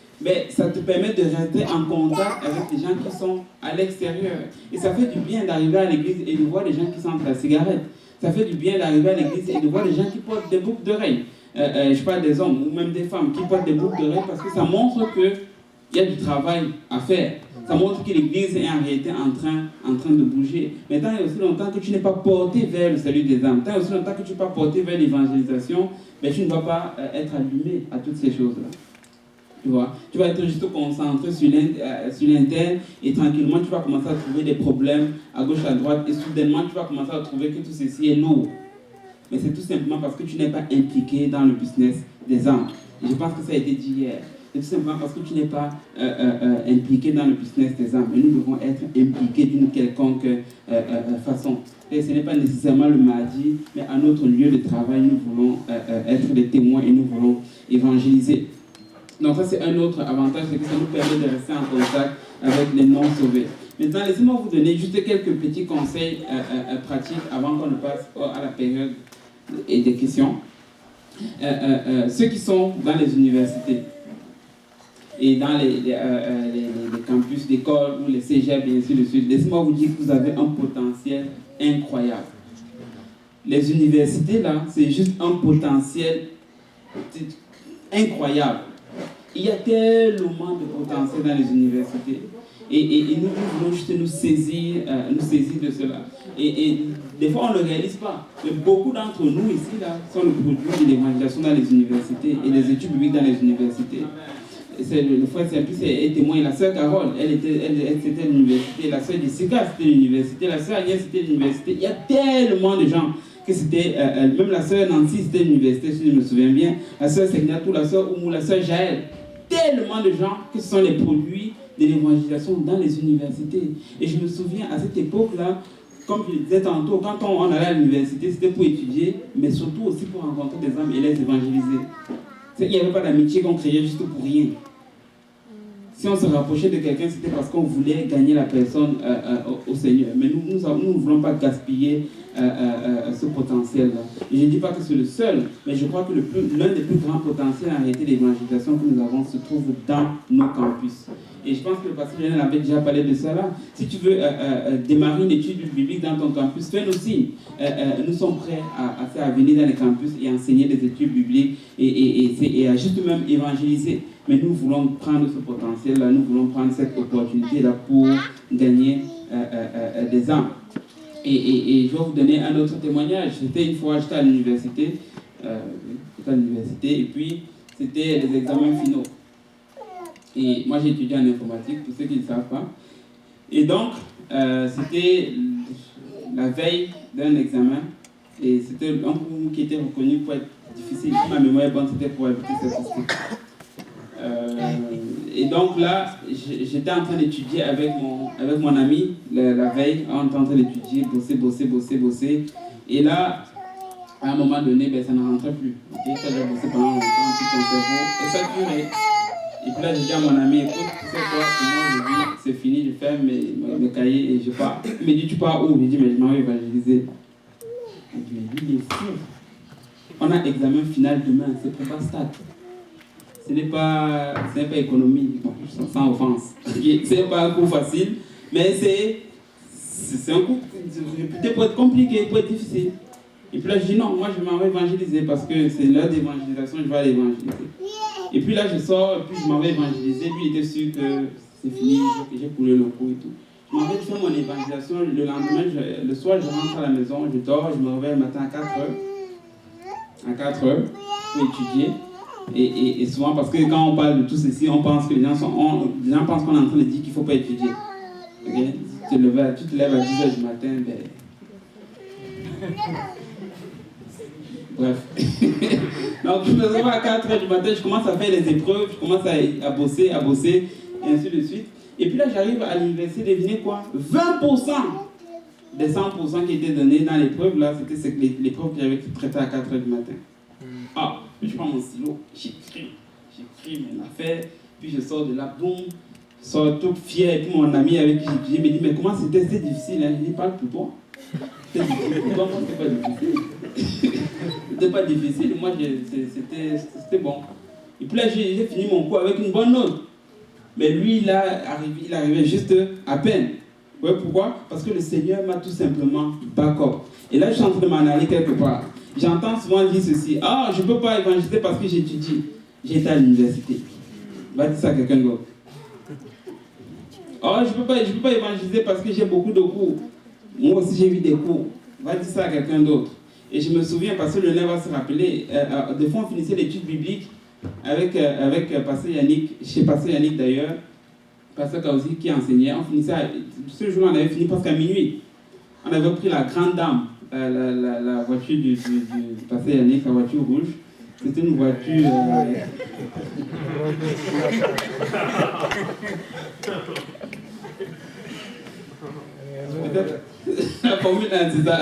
ça te permet de rester en contact avec les gens qui sont à l'extérieur. Et ça fait du bien d'arriver à l'église et de voir les gens qui sentent la cigarette. Ça fait du bien d'arriver à l'église et de voir les gens qui portent des boucles d'oreilles. Je parle des hommes ou même des femmes qui portent des boucles d'oreilles parce que ça montre qu'il y a du travail à faire. Ça montre que l'église est en réalité en train de bouger. Mais tant et aussi longtemps que tu n'es pas porté vers le salut des âmes, tant et aussi longtemps que tu n'es pas porté vers l'évangélisation, tu ne vas pas être allumé à toutes ces choses-là. Tu vois, tu vas être juste concentré sur l'interne et tranquillement tu vas commencer à trouver des problèmes à gauche, à droite et soudainement tu vas commencer à trouver que tout ceci est lourd. Mais c'est tout simplement parce que tu n'es pas impliqué dans le business des âmes. Et je pense que ça a été dit hier. C'est tout simplement parce que tu n'es pas impliqué dans le business des âmes. Et nous devons être impliqués d'une quelconque façon. Et ce n'est pas nécessairement le mardi, mais à notre lieu de travail, nous voulons être des témoins et nous voulons évangéliser. Donc ça, c'est un autre avantage, c'est que ça nous permet de rester en contact avec les non-sauvés. Maintenant, laissez-moi vous donner juste quelques petits conseils pratiques avant qu'on ne passe à la période et des questions. Ceux qui sont dans les universités et dans les campus d'école ou les cégeps et ainsi de suite, laissez-moi vous dire que vous avez un potentiel incroyable. Les universités, là, c'est juste un potentiel incroyable. Il y a tellement de potentiel dans les universités. Et nous voulons juste nous saisir de cela. Et des fois, on ne le réalise pas. Mais beaucoup d'entre nous ici là, sont le produit de l'évangélisation dans les universités et des études bibliques dans les universités. Le frère Saint-Plus est témoin. La sœur Carole, elle c'était à l'université. La sœur Jessica, c'était l'université. La sœur Agnès, c'était l'université. Il y a tellement de gens que c'était... même la sœur Nancy, c'était l'université, si je me souviens bien. La sœur Segnatou, la sœur Oumou, la sœur Jaël. Tellement de gens que ce sont les produits de l'évangélisation dans les universités. Et je me souviens, à cette époque-là, comme je le disais tantôt, quand on allait à l'université, c'était pour étudier, mais surtout aussi pour rencontrer des âmes et les évangéliser. Il n'y avait pas d'amitié qu'on créait juste pour rien. Si on se rapprochait de quelqu'un, c'était parce qu'on voulait gagner la personne au Seigneur. Mais nous ne voulons pas gaspiller ce potentiel-là. Et je ne dis pas que c'est le seul, mais je crois que l'un des plus grands potentiels en réalité d'évangélisation que nous avons se trouve dans nos campus. Et je pense que le pasteur Lionel avait déjà parlé de ça là. Si tu veux démarrer une étude biblique dans ton campus, fais-nous signe. Nous sommes prêts à venir dans les campus et enseigner des études bibliques et à juste même évangéliser. Mais nous voulons prendre ce potentiel-là, nous voulons prendre cette opportunité-là pour gagner des âmes. Et je vais vous donner un autre témoignage. C'était une fois, j'étais à l'université, et puis c'était les examens finaux. Et moi, j'ai étudié en informatique, pour ceux qui ne savent pas. Et donc, c'était la veille d'un examen, et c'était un cours qui était reconnu pour être difficile. Si ma mémoire est bonne, c'était pour éviter statistique. Et donc là, j'étais en train d'étudier avec mon ami la veille. On était en train d'étudier, bosser. Et là, à un moment donné, ça ne rentrait plus. Okay? Ça, j'ai bossé pendant longtemps, puis ton cerveau, et ça durait. Et puis là, j'ai dit à mon ami, écoute, tu sais quoi, pour moi, je dis, c'est fini, je ferme mes cahiers et je pars. Il me dit, tu pars où? Je dis, mais je m'en vais évangéliser. Il me dit, il est fou. On a examen final demain, c'est prépa stat. Ce n'est pas économie, sans offense. C'est pas un cours facile, mais c'est un cours peut-être pour être compliqué, pour être difficile. Et puis là, je dis non, moi je m'en vais évangéliser parce que c'est l'heure d'évangélisation, je vais aller évangéliser. Et puis là, je sors, et puis je m'en vais évangéliser. Lui, il était sûr que c'est fini, que j'ai coulé le cours et tout. Je m'en vais faire mon évangélisation. Le lendemain, le soir, je rentre à la maison, je dors, je me réveille le matin à 4 heures pour étudier. Et souvent, parce que quand on parle de tout ceci, on pense que les gens pensent qu'on est en train de dire qu'il ne faut pas étudier. Okay? Tu te lèves à 10h du matin, bref. Donc, je me réveille à 4h du matin, je commence à faire les épreuves, je commence à bosser, et ainsi de suite. Et puis là, j'arrive à l'université, devinez quoi? 20% des 100% qui étaient donnés dans l'épreuve, là, c'était l'épreuve que j'avais traitée à 4h du matin. Ah, je prends mon stylo, j'écris mon affaire, puis je sors de là, boum, je sors tout fier, et puis mon ami avec qui j'étudiais me dit, mais comment c'était difficile, hein? Je dis, parle pour toi. C'était difficile pour toi, moi c'était pas difficile. C'était pas difficile, moi c'était bon. Et puis là, j'ai fini mon cours avec une bonne note. Mais lui, il arrivait juste à peine. Ouais, pourquoi? Parce que le Seigneur m'a tout simplement back-up. Et là, je suis en train de m'en aller quelque part. J'entends souvent dire ceci. Ah, je ne peux pas évangéliser parce que j'étudie. J'étais à l'université. Va dire ça à quelqu'un d'autre. Ah, je ne peux pas évangéliser parce que j'ai beaucoup de cours. Moi aussi, j'ai eu des cours. Va dire ça à quelqu'un d'autre. Et je me souviens, parce que le nez va se rappeler, des fois, on finissait l'étude biblique avec Pasteur Yannick, chez Pasteur Yannick d'ailleurs, Pasteur Kausi qui enseignait. On finissait, ce jour-là, on avait fini presque à minuit. On avait pris la grande dame, la voiture du Pasteur Yannick, la voiture rouge, C'était une voiture... La Formule 1, c'est ça.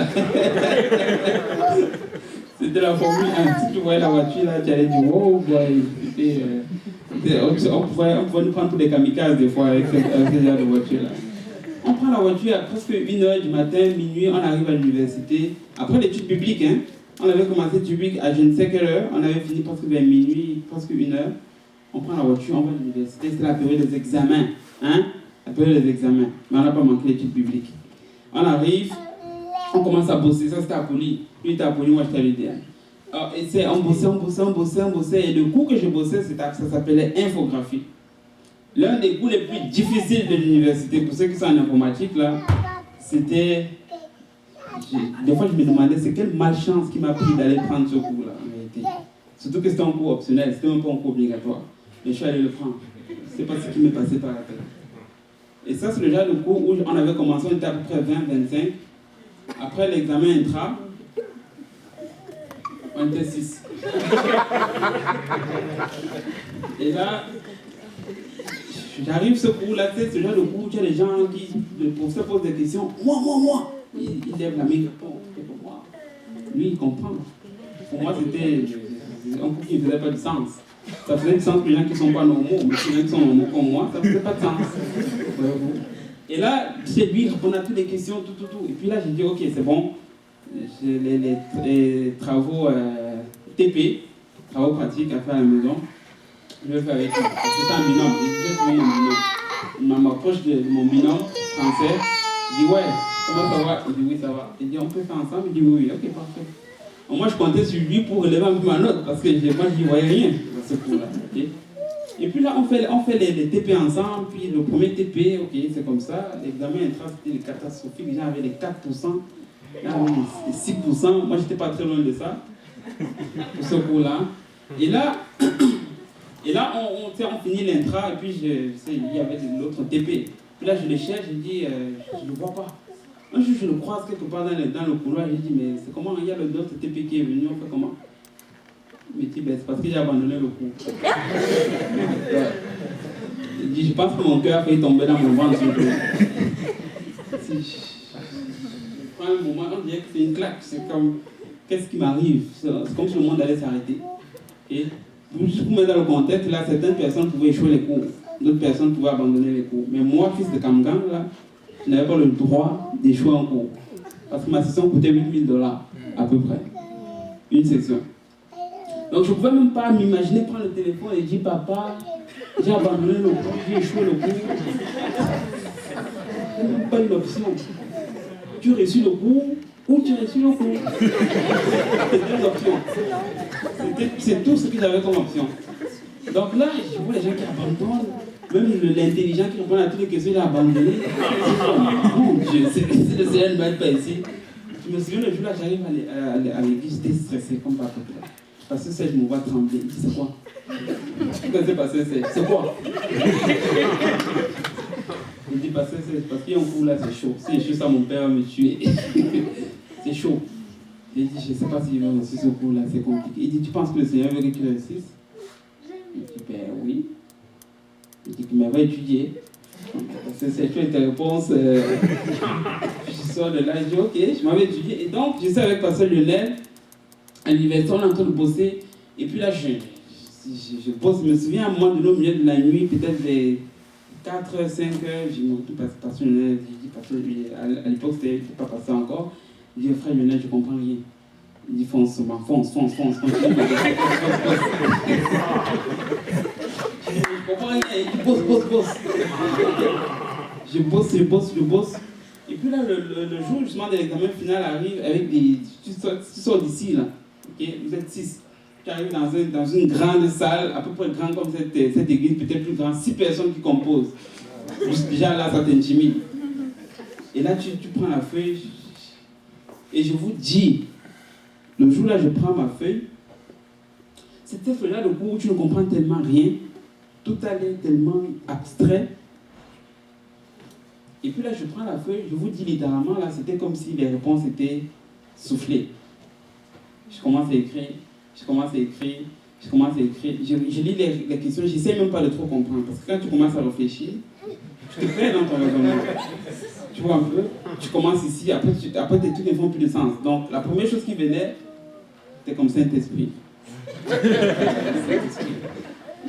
C'était la Formule 1. Si tu voyais la voiture, là, tu allais dire, wow, boy. On pouvait nous prendre pour des kamikazes des fois avec ce genre de voiture-là. On prend la voiture à presque 1h du matin, minuit, on arrive à l'université. Après l'étude publique, hein, on avait commencé l'étude publique à je ne sais quelle heure, on avait fini presque vers minuit, presque 1h. On prend la voiture, on va à l'université, c'était la période des examens. Hein? La période des examens. Mais on n'a pas manqué l'étude publique. On arrive, on commence à bosser. Ça, c'était à Poli. Lui, il était à Poli, moi, j'étais à l'UDM. On bossait. Et le cours que je bossais, ça s'appelait infographie. L'un des cours les plus difficiles de l'université, pour ceux qui sont en informatique, là, c'était... Des fois, je me demandais, c'est quelle malchance qui m'a pris d'aller prendre ce cours-là, en réalité. Surtout que c'était un cours optionnel, c'était même pas un cours obligatoire. Mais je suis allé le prendre. C'est pas ce qui m'est passé par la tête. Et ça, c'est le genre de cours où on avait commencé, on était à peu près 20-25. Après l'examen intra, on était 6. Et là, j'arrive ce cours-là, c'est ce genre de cours où il y a des gens qui, le professeur pose des questions. Moi. Il lève la main, il répond. Moi. Lui, il comprend. Pour moi, c'était un cours qui ne faisait pas de sens. Ça faisait du sens pour les gens qui ne sont pas normaux, mais pour les gens qui sont normaux comme moi, ça ne faisait pas de sens. Et là, c'est lui, il répondait à toutes les questions, tout. Et puis là, j'ai dit, ok, c'est bon. J'ai les travaux TP, travaux pratiques à faire à la maison. Je vais faire avec lui. C'était un binôme. J'ai trouvé un binôme. Il m'approche de mon binôme français. Il dit, ouais, comment ça va? Il dit, oui, ça va. Il dit, on peut faire ensemble? Il dit, oui, ok, parfait. Moi, je comptais sur lui pour relever un peu ma note parce que moi, je n'y voyais rien dans ce cours-là. Okay? Et puis là, on fait les TP ensemble. Puis le premier TP, ok, c'est comme ça. L'examen intra, c'était catastrophique. Les gens avaient les 4%. Là, les 6%. Moi, j'étais pas très loin de ça pour ce cours-là. Et là, on finit l'intra. Et puis, il y avait l'autre TP. Puis là, je le cherche. Je dis, je ne le vois pas. Un jour, je le croise quelque part dans le couloir. Je dis, mais c'est comment? Il y a l'autre TP qui est venu. On fait comment? Il me dit, ben, c'est parce que j'ai abandonné le cours. Il dit, je pense que mon cœur a failli tomber dans mon ventre. Si je prends un moment, on dirait que c'est une claque. C'est comme, qu'est-ce qui m'arrive? C'est comme si le monde allait s'arrêter. Et juste pour mettre dans le contexte, là, certaines personnes pouvaient échouer les cours. D'autres personnes pouvaient abandonner les cours. Mais moi, fils de Kamgan, là, je n'avais pas le droit d'échouer en cours. Parce que ma session coûtait $8,000 à peu près. Une session. Donc je ne pouvais même pas m'imaginer prendre le téléphone et dire, papa, j'ai abandonné le cours, j'ai échoué le cours. C'est pas une option. Tu réussis le cours ou tu réussis le cours. C'était une option. C'est tout ce que j'avais comme option. Donc là, je vois les gens qui abandonnent. Même l'intelligent qui répond à toutes les questions, il a abandonné. Mon Dieu, c'est le Seigneur ne m'aide pas ici. Je me souviens le jour là, j'arrive à l'église, j'étais stressé comme pas possible. Parce que ça, je me vois trembler. Il dit, c'est quoi? Qu'est-ce qui s'est passé? C'est quoi? Il dit, parce qu'il y a un coup là, c'est chaud. Si je suis ça, mon père va me tuer. C'est chaud. Il dit, je ne sais pas si je vais réussir ce coup là, c'est compliqué. Il dit, tu penses que le Seigneur veut que tu réussisses? Il dit, ben oui. Il dit, mais va étudier. C'est tes réponses. Je sors de là, je dis, ok, je m'avais étudié. Et donc, je suis avec Pasteur Lionel, à l'université, on est en train de bosser. Et puis là, je bosse. Je me souviens, à un moment donné, au milieu de la nuit, peut-être les 4h, 5h, j'ai mon tout Pasteur Lionel. Je dis, Pasteur Lionel, à l'époque, c'était pas passé encore. Je dis, frère Lionel, je comprends rien. Il dit, fonce. Je comprends rien, il dit, bosse. Je bosse. Et puis là, le jour justement de l'examen final arrive avec des... Tu sors d'ici, là. Okay? Vous êtes 6. Tu arrives dans une grande salle, à peu près grande comme cette église, peut-être plus grande, 6 personnes qui composent. Déjà là, ça t'intimide. Et là, tu prends la feuille. Et je vous dis, le jour là, je prends ma feuille. C'était ce genre de cours où tu ne comprends tellement rien. Tout allait tellement abstrait. Et puis là, je prends la feuille, je vous dis littéralement, là, c'était comme si les réponses étaient soufflées. Je commence à écrire. je commence à écrire, je lis les questions, je n'essaie même pas de trop comprendre. Parce que quand tu commences à réfléchir, tu te perds dans ton raisonnement. Tu vois un peu, tu commences ici, après tes trucs ne font plus de sens. Donc la première chose qui venait, c'était comme Saint-Esprit.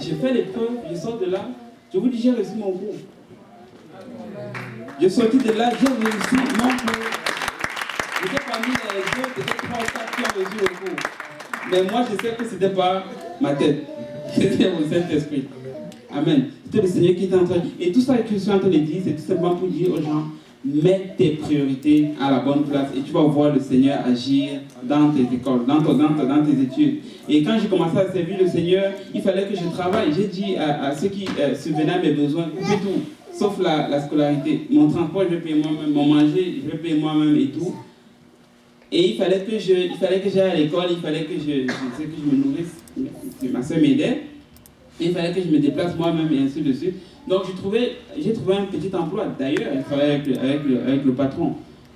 J'ai fait l'épreuve, je sors de là, je vous dis, j'ai réussi mon cours. Je suis sorti de là, j'ai réussi mon cours. J'étais parmi les deux, peut-être 3 ou 4 qui ont réussi le cours. Mais moi, je sais que ce n'était pas ma tête, c'était le Saint-Esprit. Amen. C'était le Seigneur qui était en train de... Et tout ça que je suis en train de dire, c'est tout simplement pour dire aux gens, mets tes priorités à la bonne place et tu vas voir le Seigneur agir dans tes écoles, dans tes études. Et quand j'ai commencé à servir le Seigneur, il fallait que je travaille. J'ai dit à ceux qui subvenaient à mes besoins, coupez tout, sauf la scolarité. Mon transport, je vais payer moi-même, mon manger, je vais payer moi-même et tout. Et il fallait que j'aille à l'école, il fallait que je me nourrisse. Ma soeur m'aidait. Et il fallait que je me déplace moi-même et ainsi de suite. Donc j'ai trouvé un petit emploi. D'ailleurs, je travaille avec le patron.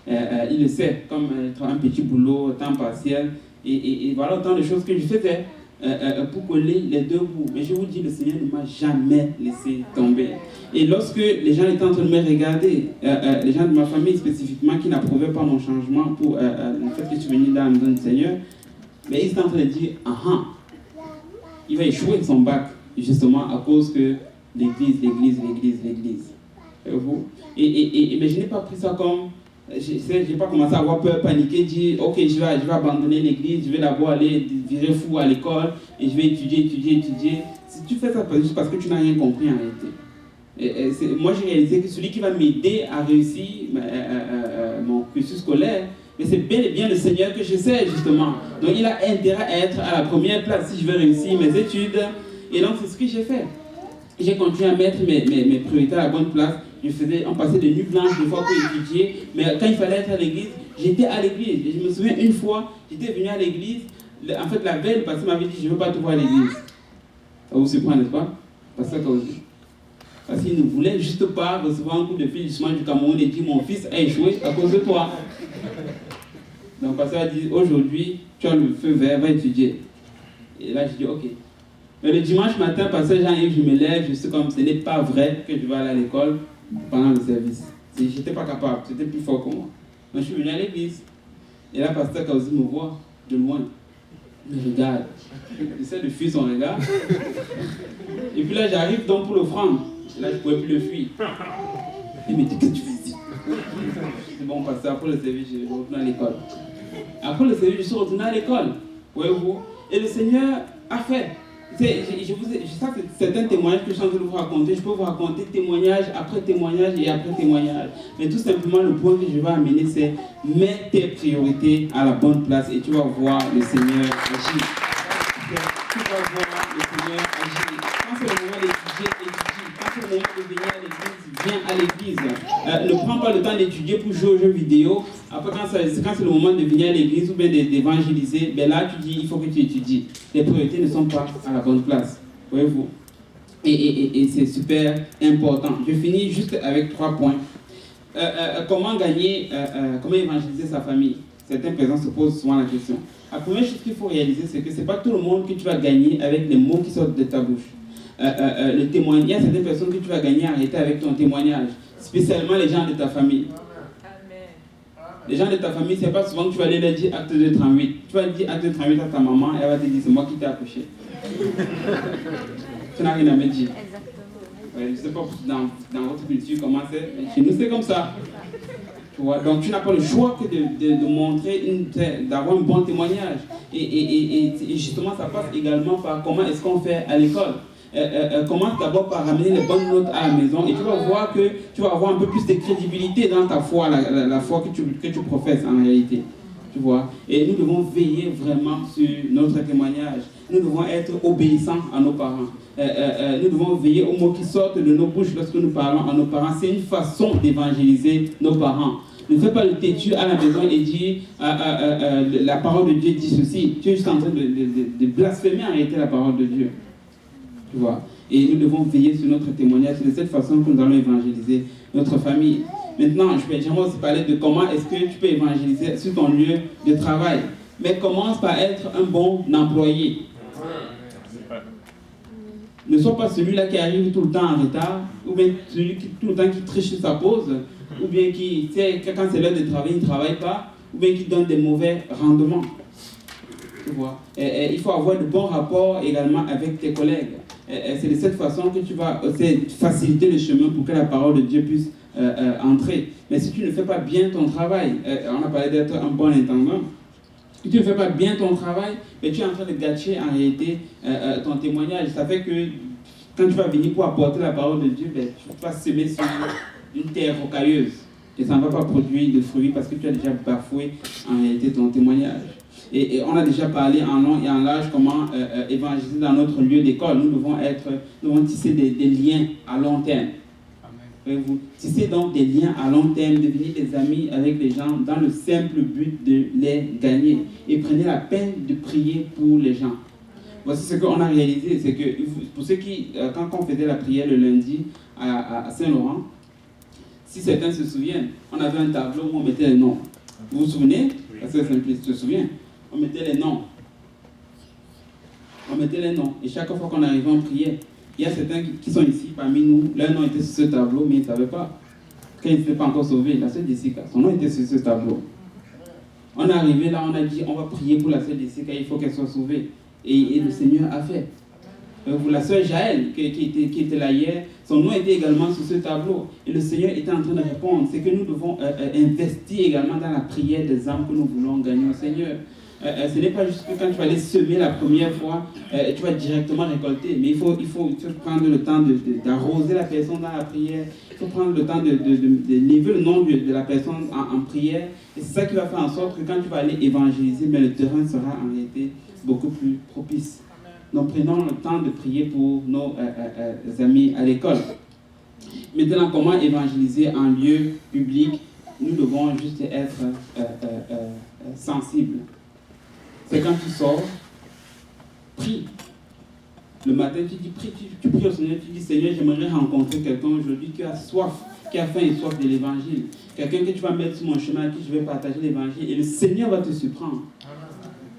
Il le sait, comme un petit boulot, temps partiel. Et voilà autant de choses que je faisais pour coller les deux bouts. Mais je vous dis, le Seigneur ne m'a jamais laissé tomber. Et lorsque les gens étaient en train de me regarder, les gens de ma famille spécifiquement qui n'approuvaient pas mon changement pour le fait que je suis venu dans la maison du Seigneur, mais ils étaient en train de dire, il va échouer son bac, justement à cause que l'église. Mais je n'ai pas pris ça comme... Je n'ai pas commencé à avoir peur, paniquer, dire ok, je vais abandonner l'église, je vais d'abord aller virer fou à l'école et je vais étudier. Si tu fais ça juste parce que tu n'as rien compris en réalité. Moi j'ai réalisé que celui qui va m'aider à réussir mon cursus scolaire, mais c'est bel et bien le Seigneur que je sais justement. Donc il a intérêt à être à la première place si je veux réussir mes études. Et donc c'est ce que j'ai fait. J'ai continué à mettre mes priorités à la bonne place. On passait de nuits blanches des fois pour étudier, mais quand il fallait être à l'église, j'étais à l'église. Et je me souviens une fois, j'étais venu à l'église, en fait la veille, le pasteur m'avait dit, je ne veux pas te voir à l'église. Ça vous surprend, n'est-ce pas? Parce qu'il ne voulait juste pas recevoir un coup de fil justement du Cameroun et dire, mon fils a échoué à cause de toi. Donc le pasteur a dit, aujourd'hui, tu as le feu vert, va étudier. Et là, je dis, ok. Mais le dimanche matin, pasteur Jean-Yves, je me lève, je sais comme ce n'est pas vrai que je vais aller à l'école pendant le service. Je n'étais pas capable, c'était plus fort que moi. Donc je suis venu à l'église. Et là, pasteur Kaouzi me voit de loin. Il me regarde. J'essaie de fuir son regard. Et puis là, j'arrive donc pour l'offrande. Là, je ne pouvais plus le fuir. Il me dit, qu'est-ce que tu fais ici? C'est bon, pasteur, après le service, je retourne à l'école. Après le service, je suis retourné à l'école. Voyez-vous? Et le Seigneur a fait. Ça, c'est un témoignage que je suis en train de vous raconter. Je peux vous raconter témoignage après témoignage et après témoignage. Mais tout simplement, le point que je vais amener, c'est mets tes priorités à la bonne place et tu vas voir le Seigneur agir. Tu vas voir le Seigneur agir. Quand c'est le moment d'étudier, étudie. Quand c'est le moment de venir à l'église, viens à l'église. Ne prends pas le temps d'étudier pour jouer aux jeux vidéo. Après, quand c'est le moment de venir à l'église ou bien d'évangéliser, ben là, tu dis, il faut que tu étudies. Les priorités ne sont pas à la bonne place. Voyez-vous? Et c'est super important. Je finis juste avec 3 points. Comment gagner, comment évangéliser sa famille? Certaines personnes se posent souvent la question. La première chose qu'il faut réaliser, c'est que ce n'est pas tout le monde que tu vas gagner avec les mots qui sortent de ta bouche. Le témoignage, il y a certaines personnes que tu vas gagner à arrêter avec ton témoignage, spécialement les gens de ta famille. Les gens de ta famille, ce n'est pas souvent que tu vas aller leur dire acte 238. Tu vas dire acte 238 à ta maman et elle va te dire c'est moi qui t'ai accouché. Tu n'as rien à me dire. Ouais, je ne sais pas dans votre culture comment c'est, mais chez nous c'est comme ça. Tu vois? Donc tu n'as pas le choix que de montrer, d'avoir un bon témoignage. Et justement ça passe également par comment est-ce qu'on fait à l'école. Commence d'abord par ramener les bonnes notes à la maison et tu vas voir que tu vas avoir un peu plus de crédibilité dans ta foi, la foi que tu professes en réalité. Tu vois? Et nous devons veiller vraiment sur notre témoignage. Nous devons être obéissants à nos parents. Nous devons veiller aux mots qui sortent de nos bouches lorsque nous parlons à nos parents. C'est une façon d'évangéliser nos parents. Ne fais pas le têtu à la maison et dire la parole de Dieu dit ceci. Tu es juste en train de blasphémer en réalité la parole de Dieu. Tu vois? Et nous devons veiller sur notre témoignage. C'est de cette façon que nous allons évangéliser notre famille. Maintenant, j'aimerais aussi parler de comment est-ce que tu peux évangéliser sur ton lieu de travail. mais commence par être un bon employé. Ne sois pas celui-là qui arrive tout le temps en retard, ou bien celui qui tout le temps qui triche sa pause, ou bien qui, quand c'est l'heure de travailler, il ne travaille pas, ou bien qui donne des mauvais rendements. Tu vois. Il faut avoir de bons rapports également avec tes collègues. C'est de cette façon que tu vas faciliter le chemin pour que la parole de Dieu puisse entrer. Mais si tu ne fais pas bien ton travail, on a parlé d'être un bon intendant, si tu ne fais pas bien ton travail, mais tu es en train de gâcher en réalité ton témoignage. Ça fait que quand tu vas venir pour apporter la parole de Dieu, tu vas semer sur une terre rocailleuse. Et ça ne va pas produire de fruits parce que tu as déjà bafoué en réalité ton témoignage. Et on a déjà parlé en long et en large comment évangéliser dans notre lieu d'école. Nous devons tisser des liens à long terme. Vous tissez donc des liens à long terme, devenir des amis avec les gens dans le simple but de les gagner. Et prenez la peine de prier pour les gens. Voici ce qu'on a réalisé, c'est que pour ceux qui, quand on faisait la prière le lundi à Saint-Laurent, si certains se souviennent, on avait un tableau où on mettait les noms. Vous vous souvenez? Parce que Simplice se souvient. On mettait les noms. On mettait les noms. Et chaque fois qu'on arrivait en prière, il y a certains qui sont ici parmi nous, leur nom était sur ce tableau, mais ils ne savaient pas. Quand ils n'étaient pas encore sauvés, la sœur Jessica, son nom était sur ce tableau. On est arrivé là, on a dit, on va prier pour la sœur Jessica, il faut qu'elle soit sauvée. Et le Seigneur a fait. Pour la sœur Jaël, qui était là hier, son nom était également sur ce tableau. Et le Seigneur était en train de répondre. C'est que nous devons investir également dans la prière des âmes que nous voulons gagner au Seigneur. Ce n'est pas juste que quand tu vas aller semer la première fois, tu vas directement récolter. Mais il faut prendre le temps d'arroser la personne dans la prière. Il faut prendre le temps de lever le nom de la personne en prière. Et c'est ça qui va faire en sorte que quand tu vas aller évangéliser, mais le terrain sera en réalité beaucoup plus propice. Donc prenons le temps de prier pour nos amis à l'école. Maintenant, comment évangéliser en lieu public? Nous devons juste être sensibles. C'est quand tu sors, prie. Le matin, tu dis, prie, tu pries au Seigneur, tu dis, Seigneur, j'aimerais rencontrer quelqu'un aujourd'hui qui a soif, qui a faim et soif de l'évangile. Quelqu'un que tu vas mettre sur mon chemin, à qui je vais partager l'évangile. Et le Seigneur va te surprendre.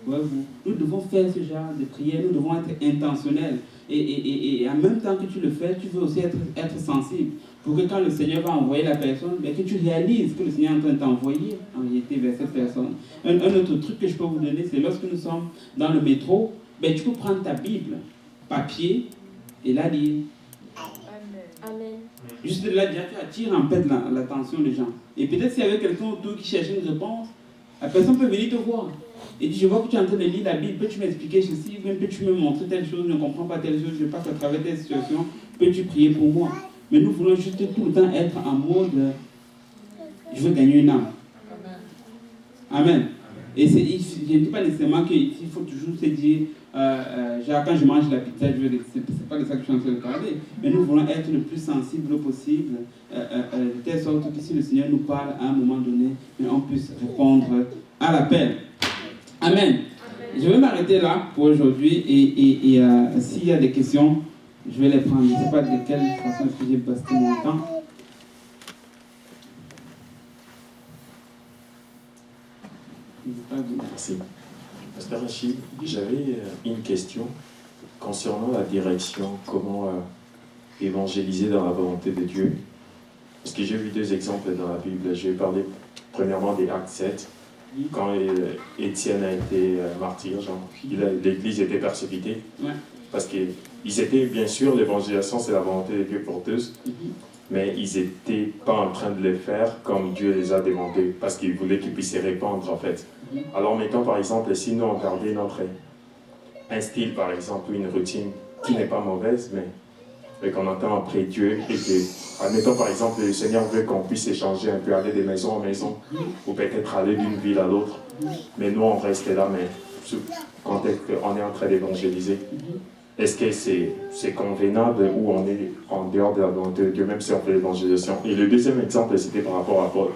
Ouais, nous devons faire ce genre de prière, nous devons être intentionnels. Et en même temps que tu le fais, tu veux aussi être sensible. Pour que quand le Seigneur va envoyer la personne, bien que tu réalises que le Seigneur est en train de t'envoyer en réalité vers cette personne. Un autre truc que je peux vous donner, c'est lorsque nous sommes dans le métro, ben, tu peux prendre ta Bible, papier, et la lire. Amen. Juste de là, déjà, tu attires en fait l'attention des gens. Et peut-être s'il y avait quelqu'un autour qui cherchait une réponse, la personne peut venir te voir. Et dit, je vois que tu es en train de lire la Bible, peux-tu m'expliquer ceci, ou bien peux-tu me montrer telle chose, je ne comprends pas telle chose, je passe à travers telle situation, peux-tu prier pour moi? Mais nous voulons juste tout le temps être en mode, je veux gagner une âme. Amen. Et je ne dis pas nécessairement qu'il faut toujours se dire, genre quand je mange la pizza, c'est pas de ça que je suis en train de parler, mais nous voulons être le plus sensible possible, de telle sorte que si le Seigneur nous parle à un moment donné, on puisse répondre à l'appel. Amen. Je vais m'arrêter là pour aujourd'hui et s'il y a des questions, je vais les prendre. Je ne sais pas de quelle façon est-ce que j'ai passé mon temps. Merci. Pasteur Rachid, j'avais une question concernant la direction, comment évangéliser dans la volonté de Dieu. Parce que j'ai vu deux exemples dans la Bible. Je vais parler premièrement des Actes 7. Quand Étienne a été martyr, l'Église était persécutée. Ouais. Parce qu'ils étaient, bien sûr, l'évangélisation, c'est la volonté de Dieu pour tous, mais ils n'étaient pas en train de les faire comme Dieu les a demandé, parce qu'il voulait qu'ils puissent se répandre, en fait. Alors, mettons, par exemple, si nous, on gardait un style, par exemple, ou une routine qui n'est pas mauvaise, mais qu'on entend après Dieu, et que, admettons, par exemple, le Seigneur veut qu'on puisse échanger un peu, aller de maison en maison, ou peut-être aller d'une ville à l'autre, mais nous, on reste là, mais sous contexte qu'on est en train d'évangéliser. Est-ce que c'est convenable ou on est en dehors de la volonté de Dieu, même si on fait l'évangélisation? Et le deuxième exemple, c'était par rapport à Paul.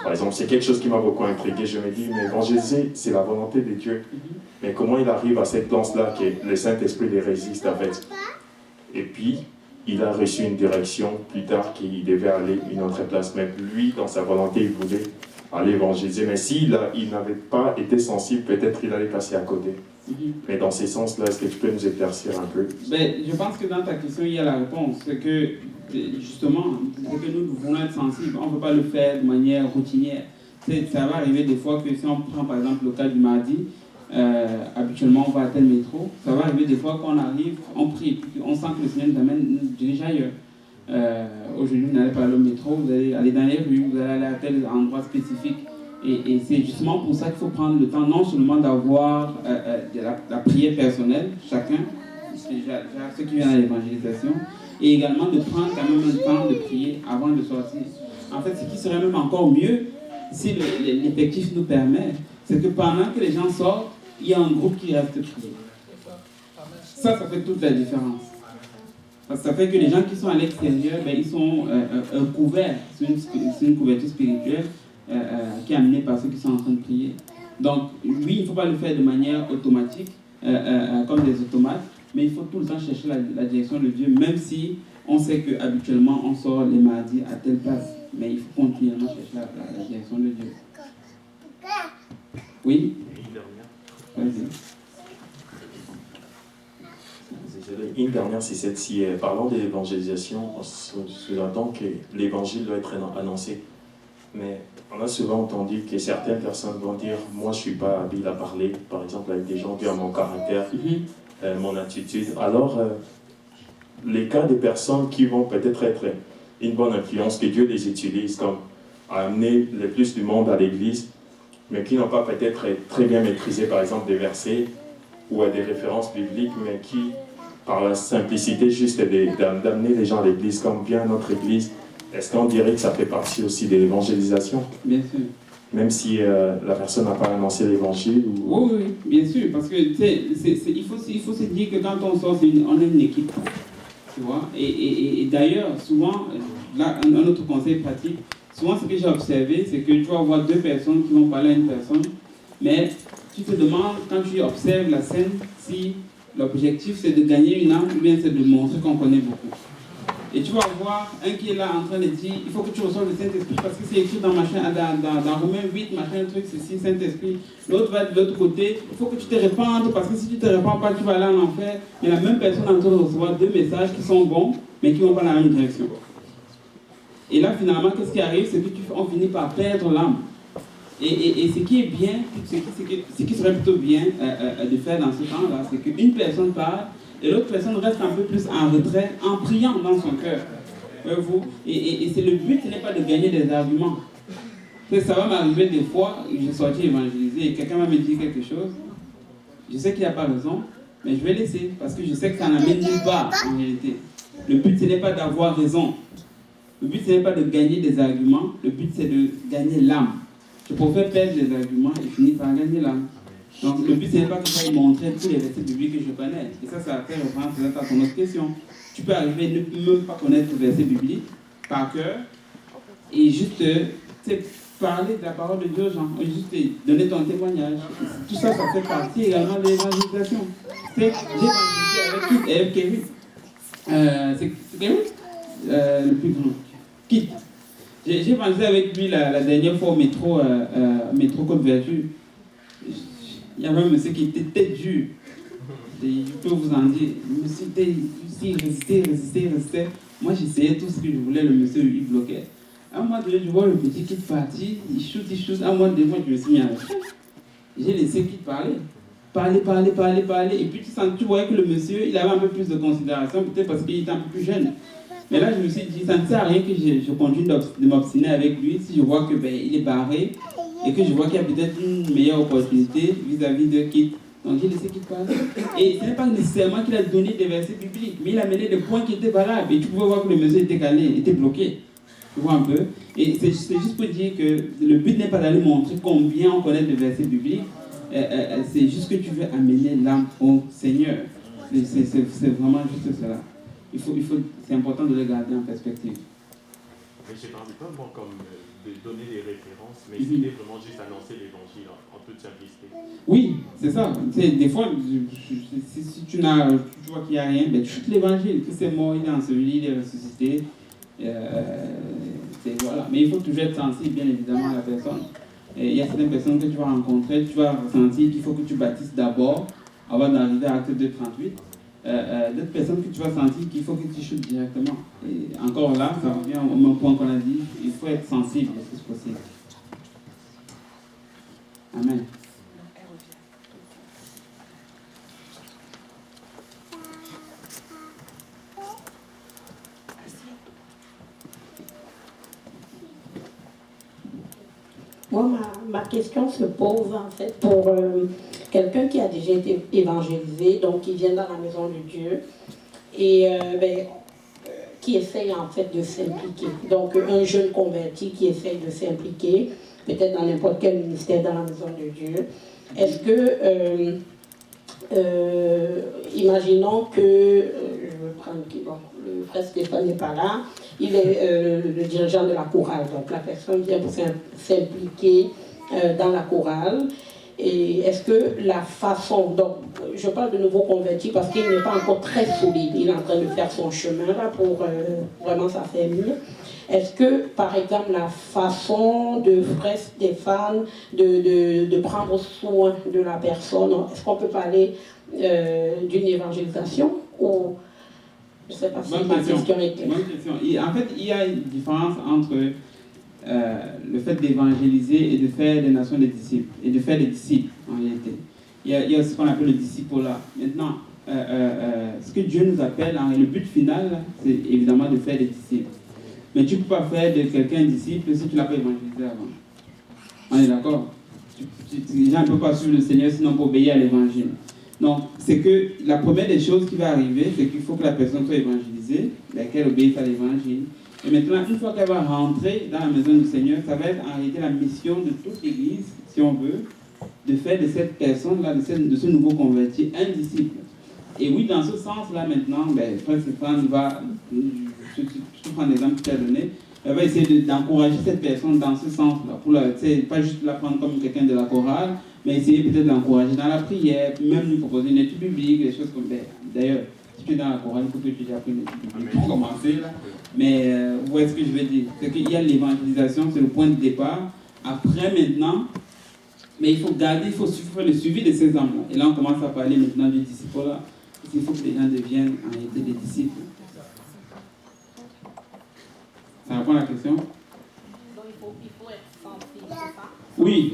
Par exemple, c'est quelque chose qui m'a beaucoup intrigué. Je me dis, mais évangéliser, c'est la volonté de Dieu. Mais comment il arrive à cette place-là que le Saint-Esprit les résiste, en fait? Et puis, il a reçu une direction plus tard qu'il devait aller une autre place. Mais lui, dans sa volonté, il voulait aller évangéliser. Mais s'il n'avait pas été sensible, peut-être il allait passer à côté. Mais dans ces sens-là, est-ce que tu peux nous éclaircir un peu? Ben, je pense que dans ta question, il y a la réponse. C'est que, justement, c'est que nous voulons être sensibles. On ne peut pas le faire de manière routinière. Ça va arriver des fois que si on prend par exemple le cas du mardi, habituellement on va à tel métro, ça va arriver des fois qu'on arrive, on prie, on sent que le Seigneur nous amène, nous dirige ailleurs. Aujourd'hui, vous n'allez pas aller au métro, vous allez aller dans les rues, vous allez aller à tel endroit spécifique. Et c'est justement pour ça qu'il faut prendre le temps, non seulement d'avoir la prière personnelle, chacun, ceux qui viennent à l'évangélisation, et également de prendre quand même un temps de prier avant de sortir. En fait, ce qui serait même encore mieux, si l'effectif nous permet, c'est que pendant que les gens sortent, il y a un groupe qui reste prier. Ça fait toute la différence. Parce que ça fait que les gens qui sont à l'extérieur, ben, ils sont couverts. C'est une couverture spirituelle qui est amenée par ceux qui sont en train de prier. Donc, oui, il ne faut pas le faire de manière automatique, comme des automates, mais il faut tout le temps chercher la direction de Dieu, même si on sait qu'habituellement on sort les mardis à telle place. Mais il faut continuellement chercher la direction de Dieu. Oui? Vas-y. Une dernière, c'est celle-ci. Parlant de l'évangélisation, on sous-entend que l'évangile doit être annoncé. Mais on a souvent entendu que certaines personnes vont dire « Moi, je ne suis pas habile à parler, par exemple, avec des gens qui ont mon caractère, mon attitude. » Alors, les cas des personnes qui vont peut-être être une bonne influence, que Dieu les utilise comme à amener le plus du monde à l'église, mais qui n'ont pas peut-être très bien maîtrisé, par exemple, des versets ou à des références bibliques, mais qui, par la simplicité juste d'amener les gens à l'église comme bien notre église, est-ce qu'on dirait que ça fait partie aussi de l'évangélisation? Bien sûr. Même si la personne n'a pas annoncé l'évangile ou... Oui, bien sûr, parce que il faut se dire que quand on sort, on est une équipe. Tu vois? Et d'ailleurs, souvent, là, un autre conseil pratique, souvent ce que j'ai observé, c'est que tu vas voir deux personnes qui vont parler à une personne, mais tu te demandes, quand tu observes la scène, si l'objectif c'est de gagner une âme ou bien c'est de montrer qu'on connaît beaucoup. Et tu vas voir un qui est là en train de dire, il faut que tu reçoives le Saint-Esprit parce que c'est écrit dans Romains 8, machin, truc, ceci, Saint-Esprit. L'autre va de l'autre côté, il faut que tu te répandes parce que si tu ne te répands pas, tu vas aller en enfer. Et la même personne est en train de recevoir deux messages qui sont bons, mais qui ne vont pas dans la même direction. Et là, finalement, qu'est-ce qui arrive? C'est qu'on finit par perdre l'âme. Et ce qui est bien, ce qui serait plutôt bien de faire dans ce temps-là, c'est qu'une personne parle, et l'autre personne reste un peu plus en retrait, en priant dans son cœur. Et c'est le but, ce n'est pas de gagner des arguments. Ça va m'arriver des fois, je suis sorti évangéliser et quelqu'un va me dire quelque chose. Je sais qu'il n'a pas raison, mais je vais laisser, parce que je sais que ça n'amène nulle part en réalité. Le but, ce n'est pas d'avoir raison. Le but, ce n'est pas de gagner des arguments, le but, c'est de gagner l'âme. Je préfère perdre des arguments et finir par gagner l'âme. Donc le but, ce n'est pas que je vais montrer tous les versets bibliques que je connais. Et ça fait référence peut-être à ton autre question. Tu peux arriver à ne même pas connaître le verset biblique par cœur et juste parler de la parole de Dieu aux gens, juste donner ton témoignage. Tout ça, ça fait partie également de l'évangélisation. J'ai évangélisé avec Kevin. C'est Kevin le plus grand. Kit. J'ai évangélisé avec lui la dernière fois au métro Côte-Vertu. Il y avait un monsieur qui était tête dur. Je peux vous en dire. Le monsieur resistait. Moi, j'essayais tout ce que je voulais. Le monsieur, il bloquait. À un moment donné, je vois le petit qui est parti. Il shoot. À un moment donné, je me suis mis à l'arrêt. J'ai laissé qu'il parler. Et puis, tu voyais que le monsieur, il avait un peu plus de considération, peut-être parce qu'il était un peu plus jeune. Mais là, je me suis dit, ça ne sert à rien que je continue de m'obstiner avec lui si je vois qu'il est barré et que je vois qu'il y a peut-être une meilleure opportunité vis-à-vis de Kit. Donc j'ai laissé Kit parler. Et ce n'est pas nécessairement qu'il a donné des versets bibliques, mais il a mené des points qui étaient valables. Et tu pouvais voir que le monsieur était calé, était bloqué. Tu vois un peu? Et c'est juste pour dire que le but n'est pas d'aller montrer combien on connaît de versets bibliques. C'est juste que tu veux amener l'âme au Seigneur. C'est vraiment juste cela. C'est important de le garder en perspective. Mais je ne parle pas moi comme de donner des références, mais c'était vraiment juste annoncer l'évangile en toute simplicité. Oui, c'est ça. Des fois, si tu vois qu'il n'y a rien, ben, tu chutes l'évangile, que c'est mort, il est enseveli, il est ressuscité. voilà. Mais il faut toujours être sensible, bien évidemment, à la personne. Et il y a certaines personnes que tu vas rencontrer, tu vas ressentir qu'il faut que tu baptises d'abord, avant d'arriver à acte 2.38. D'autres personnes que tu vas sentir qu'il faut que tu shootes directement. Et encore là, ça revient au même point qu'on a dit, il faut être sensible le plus possible. Amen. Moi, ma question se pose en fait pour quelqu'un qui a déjà été évangélisé, donc qui vient dans la maison de Dieu et qui essaye en fait de s'impliquer. Donc un jeune converti qui essaye de s'impliquer, peut-être dans n'importe quel ministère dans la maison de Dieu. Est-ce que, imaginons que, je vais prendre qui, bon, le frère Stéphane n'est pas là, il est le dirigeant de la chorale, donc la personne vient pour s'impliquer dans la chorale. Et est-ce que la façon, donc je parle de nouveau converti parce qu'il n'est pas encore très solide, il est en train de faire son chemin là pour vraiment s'affermir. Est-ce que, par exemple, la façon de frère Stéphane de prendre soin de la personne, est-ce qu'on peut parler d'une évangélisation ou je ne sais pas si ma question est claire. Bonne question. En fait, il y a une différence entre le fait d'évangéliser et de faire des nations des disciples, et de faire des disciples en réalité. Il y a ce qu'on appelle le disciple-là. Maintenant, ce que Dieu nous appelle, le but final, c'est évidemment de faire des disciples. Mais tu ne peux pas faire de quelqu'un un disciple si tu ne l'as pas évangélisé avant. On est d'accord? Les gens ne peuvent pas suivre le Seigneur sinon pour obéir à l'évangile. Donc, c'est que la première des choses qui va arriver, c'est qu'il faut que la personne soit évangélisée, qu'elle obéisse à l'évangile. Et maintenant, une fois qu'elle va rentrer dans la maison du Seigneur, ça va être en réalité la mission de toute l'Église, si on veut, de faire de cette personne-là, de ce nouveau converti, un disciple. Et oui, dans ce sens-là, maintenant, Frère Stéphane va, je te prends l'exemple que tu as donné, elle va essayer d'encourager cette personne dans ce sens-là, pour pas juste la prendre comme quelqu'un de la chorale, mais essayer peut-être de l'encourager dans la prière, même lui proposer une étude biblique, des choses comme ça. D'ailleurs, si tu es dans la chorale, il faut que tu aies appris une étude biblique pour commencer. Là. Mais vous voyez ce que je veux dire. C'est qu'il y a l'évangélisation, c'est le point de départ. Après, maintenant, mais il faut faire le suivi de ces hommes-là. Et là, on commence à parler maintenant du disciple-là. Il faut que les gens deviennent en réalité des disciples. Ça répond à la question? Donc il faut être sensible, c'est ça? Oui.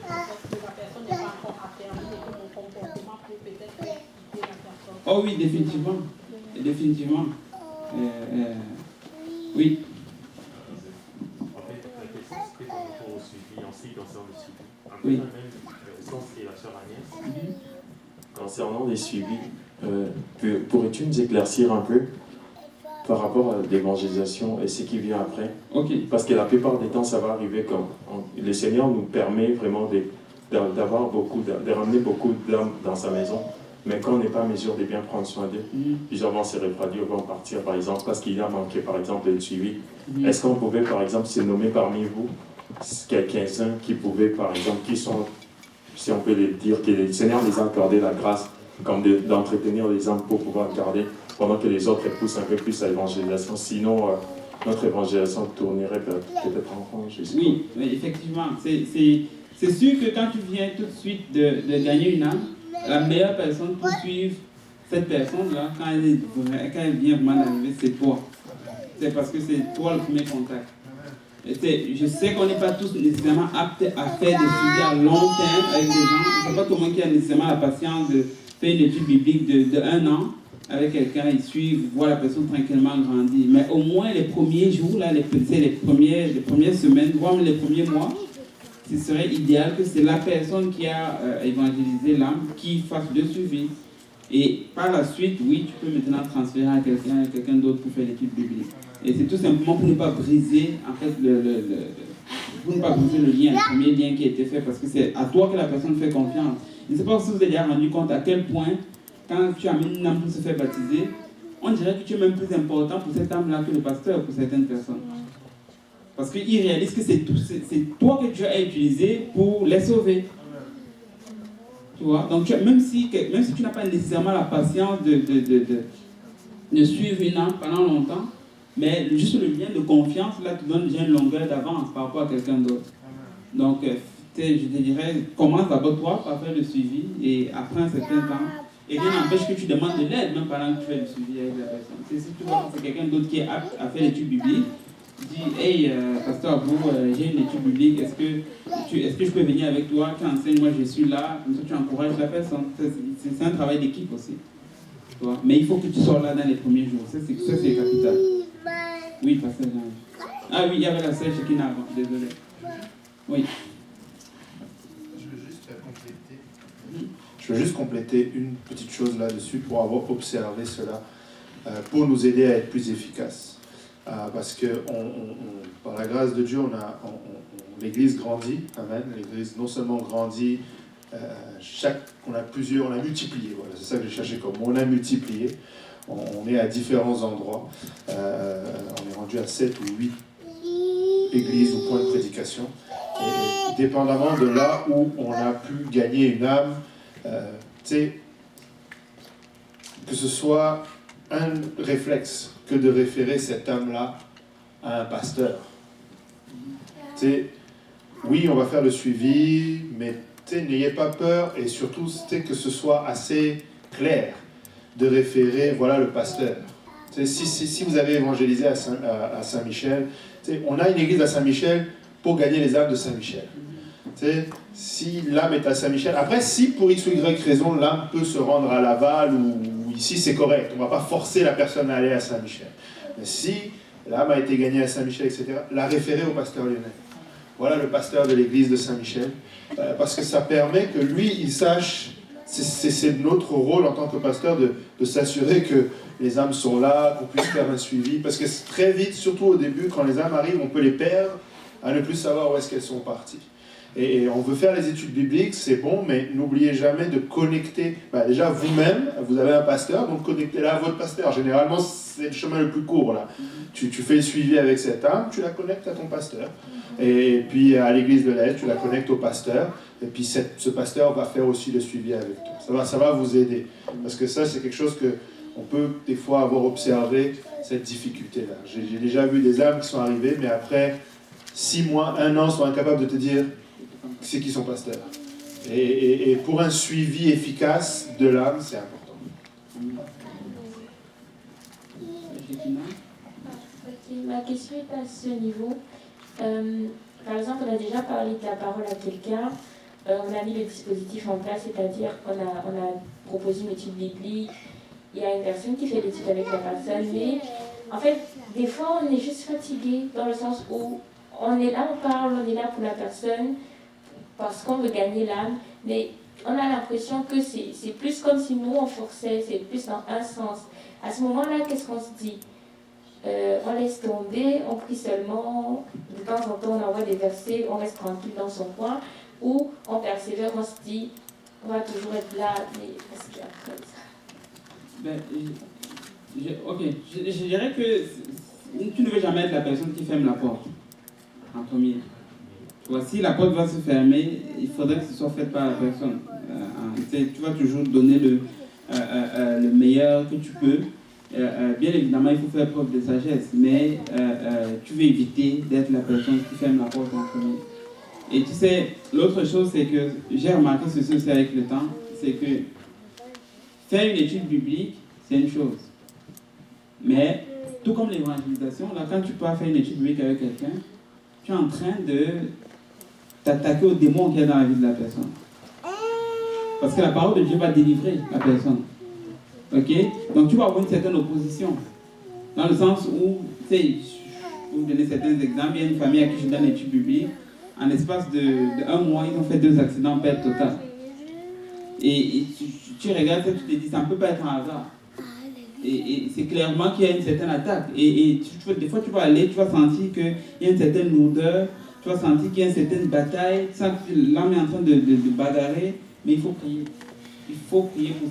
Parce que la personne n'est pas encore affermie et que mon comportement peut peut-être quitter la personne. Oh oui, définitivement. Définitivement. Oui. En fait, la question c'était par rapport au suivi, en ce qui concerne le suivi. Oui. Je pense que c'est la sœur Agnès. Concernant les suivis, pourrais-tu nous éclaircir un peu par rapport à l'évangélisation et ce qui vient après? Okay. Parce que la plupart des temps, ça va arriver quand le Seigneur nous permet vraiment de ramener beaucoup d'âmes dans sa maison. Mais quand on n'est pas en mesure de bien prendre soin d'eux, puis avant ces refroidir vont partir, par exemple, parce qu'il a manqué, par exemple, de suivi. Est-ce qu'on pouvait, par exemple, se nommer parmi vous quelqu'un qui pouvait, par exemple, qui sont, si on peut le dire, que le Seigneur les a accordé la grâce, comme d'entretenir les âmes pour pouvoir garder, pendant que les autres poussent un peu plus à l'évangélisation. Sinon, notre évangélisation tournerait peut-être en rond, je sais pas. Oui, effectivement. C'est sûr que quand tu viens tout de suite de gagner une âme, la meilleure personne pour suivre cette personne-là, quand elle vient vraiment d'arriver, c'est toi. C'est parce que c'est toi le premier contact. Et je sais qu'on n'est pas tous nécessairement aptes à faire des sujets à long terme avec des gens. C'est pas tout le monde qui a nécessairement la patience de faire une étude biblique de 1 an avec quelqu'un, ils suivent, voient la personne tranquillement grandir. Mais au moins les premiers jours, là, les premières semaines, voire les premiers mois, ce serait idéal que c'est la personne qui a évangélisé l'âme qui fasse le suivi. Et par la suite, oui, tu peux maintenant transférer à quelqu'un d'autre pour faire l'étude biblique. Et c'est tout simplement pour ne pas briser, en fait, pour ne pas briser le lien, le premier lien qui a été fait, parce que c'est à toi que la personne fait confiance. Je ne sais pas si vous avez déjà rendu compte à quel point, quand tu amènes une âme pour se faire baptiser, on dirait que tu es même plus important pour cette âme-là que le pasteur pour certaines personnes. Parce qu'ils réalisent que c'est toi que Dieu a utilisé pour les sauver. Tu vois? Donc, même si tu n'as pas nécessairement la patience de suivre une âme pendant longtemps, Mais juste le lien de confiance, là, te donne déjà une longueur d'avance par rapport à quelqu'un d'autre. Donc, je te dirais, commence d'abord toi par faire le suivi et après un certain temps, et rien n'empêche que tu demandes de l'aide même pendant que tu fais le suivi avec la personne. Si tu vois que c'est quelqu'un d'autre qui est apte à faire l'étude biblique, dis, hey, pasteur Abou, j'ai une étude biblique, est-ce que je peux venir avec toi, tu enseignes, moi je suis là, comme ça tu encourages la personne. C'est un travail d'équipe aussi. Tu vois? Mais il faut que tu sois là dans les premiers jours, ça c'est capital. Oui, pasteur Jean. Ah oui, il y avait la sœur Chekina avant, désolé. Oui. Je veux juste compléter une petite chose là-dessus pour avoir observé cela, pour nous aider à être plus efficaces. Parce que par la grâce de Dieu, l'Église grandit, amen. L'Église non seulement grandit, on a multiplié, voilà, c'est ça que j'ai cherché comme mot, on a multiplié, on est à différents endroits, on est rendu à 7 ou 8 églises ou points de prédication, et dépendamment de là où on a pu gagner une âme, que ce soit un réflexe que de référer cette âme-là à un pasteur. Oui, on va faire le suivi, mais n'ayez pas peur, et surtout que ce soit assez clair de référer, voilà le pasteur. Si vous avez évangélisé à Saint-Michel, on a une église à Saint-Michel pour gagner les âmes de Saint-Michel. Si l'âme est à Saint-Michel, après si pour X ou Y raison l'âme peut se rendre à Laval ou ici, c'est correct, on ne va pas forcer la personne à aller à Saint-Michel. Mais si l'âme a été gagnée à Saint-Michel, etc., la référer au pasteur Lionel. Voilà le pasteur de l'église de Saint-Michel, parce que ça permet que lui, il sache, c'est notre rôle en tant que pasteur de s'assurer que les âmes sont là, qu'on puisse faire un suivi, parce que très vite, surtout au début, quand les âmes arrivent, on peut les perdre, à ne plus savoir où est-ce qu'elles sont parties. Et on veut faire les études bibliques, c'est bon, mais n'oubliez jamais de connecter. Déjà, vous-même, vous avez un pasteur, donc connectez-la à votre pasteur. Généralement, c'est le chemin le plus court, là. Tu fais le suivi avec cette âme, tu la connectes à ton pasteur. Et puis, à l'église de l'Est, tu la connectes au pasteur. Et puis, ce pasteur va faire aussi le suivi avec toi. Ça va vous aider. Parce que ça, c'est quelque chose qu'on peut, des fois, avoir observé, cette difficulté-là. J'ai déjà vu des âmes qui sont arrivées, mais après 6 mois, 1 an, sont incapables de te dire c'est qui son pasteur. Et pour un suivi efficace de l'âme, c'est important. Ma question est à ce niveau. Par exemple, on a déjà parlé de la parole à quelqu'un, on a mis le dispositif en place, c'est-à-dire qu'on a proposé une étude biblique, il y a une personne qui fait l'étude avec la personne, mais en fait, des fois, on est juste fatigué, dans le sens où on est là, on parle, on est là pour la personne, parce qu'on veut gagner l'âme, mais on a l'impression que c'est plus comme si nous on forçait, c'est plus dans un sens. À ce moment-là, qu'est-ce qu'on se dit? On laisse tomber, on prie seulement, de temps en temps on envoie des versets, on reste tranquille dans son coin, ou on persévère, on se dit, on va toujours être là, mais qu'est-ce qu'il y a après ça? Je dirais que tu ne veux jamais être la personne qui ferme la porte, en premier. Si la porte va se fermer, il faudrait que ce soit fait par la personne. Tu vas toujours donner le meilleur que tu peux. Bien évidemment, il faut faire preuve de sagesse, mais tu veux éviter d'être la personne qui ferme la porte en premier. Et tu sais, l'autre chose, c'est que j'ai remarqué ceci aussi avec le temps, c'est que faire une étude biblique, c'est une chose. Mais, tout comme l'évangélisation, là, quand tu pars faire une étude biblique avec quelqu'un, tu es en train de t'attaquer au démon qui est dans la vie de la personne. Parce que la parole de Dieu va délivrer la personne. Ok? Donc tu vas avoir une certaine opposition. Dans le sens où, tu sais, pour vous donner certains exemples, il y a une famille à qui je donne l'étude biblique. En l'espace de 1 mois, ils ont fait 2 accidents perte totale. Et tu regardes ça, tu te dis, ça ne peut pas être un hasard. Et c'est clairement qu'il y a une certaine attaque. Et des fois, tu vas aller, tu vas sentir qu'il y a une certaine lourdeur. Tu vas sentir qu'il y a une certaine bataille, l'âme est en train de bagarrer, mais il faut prier. Il faut prier pour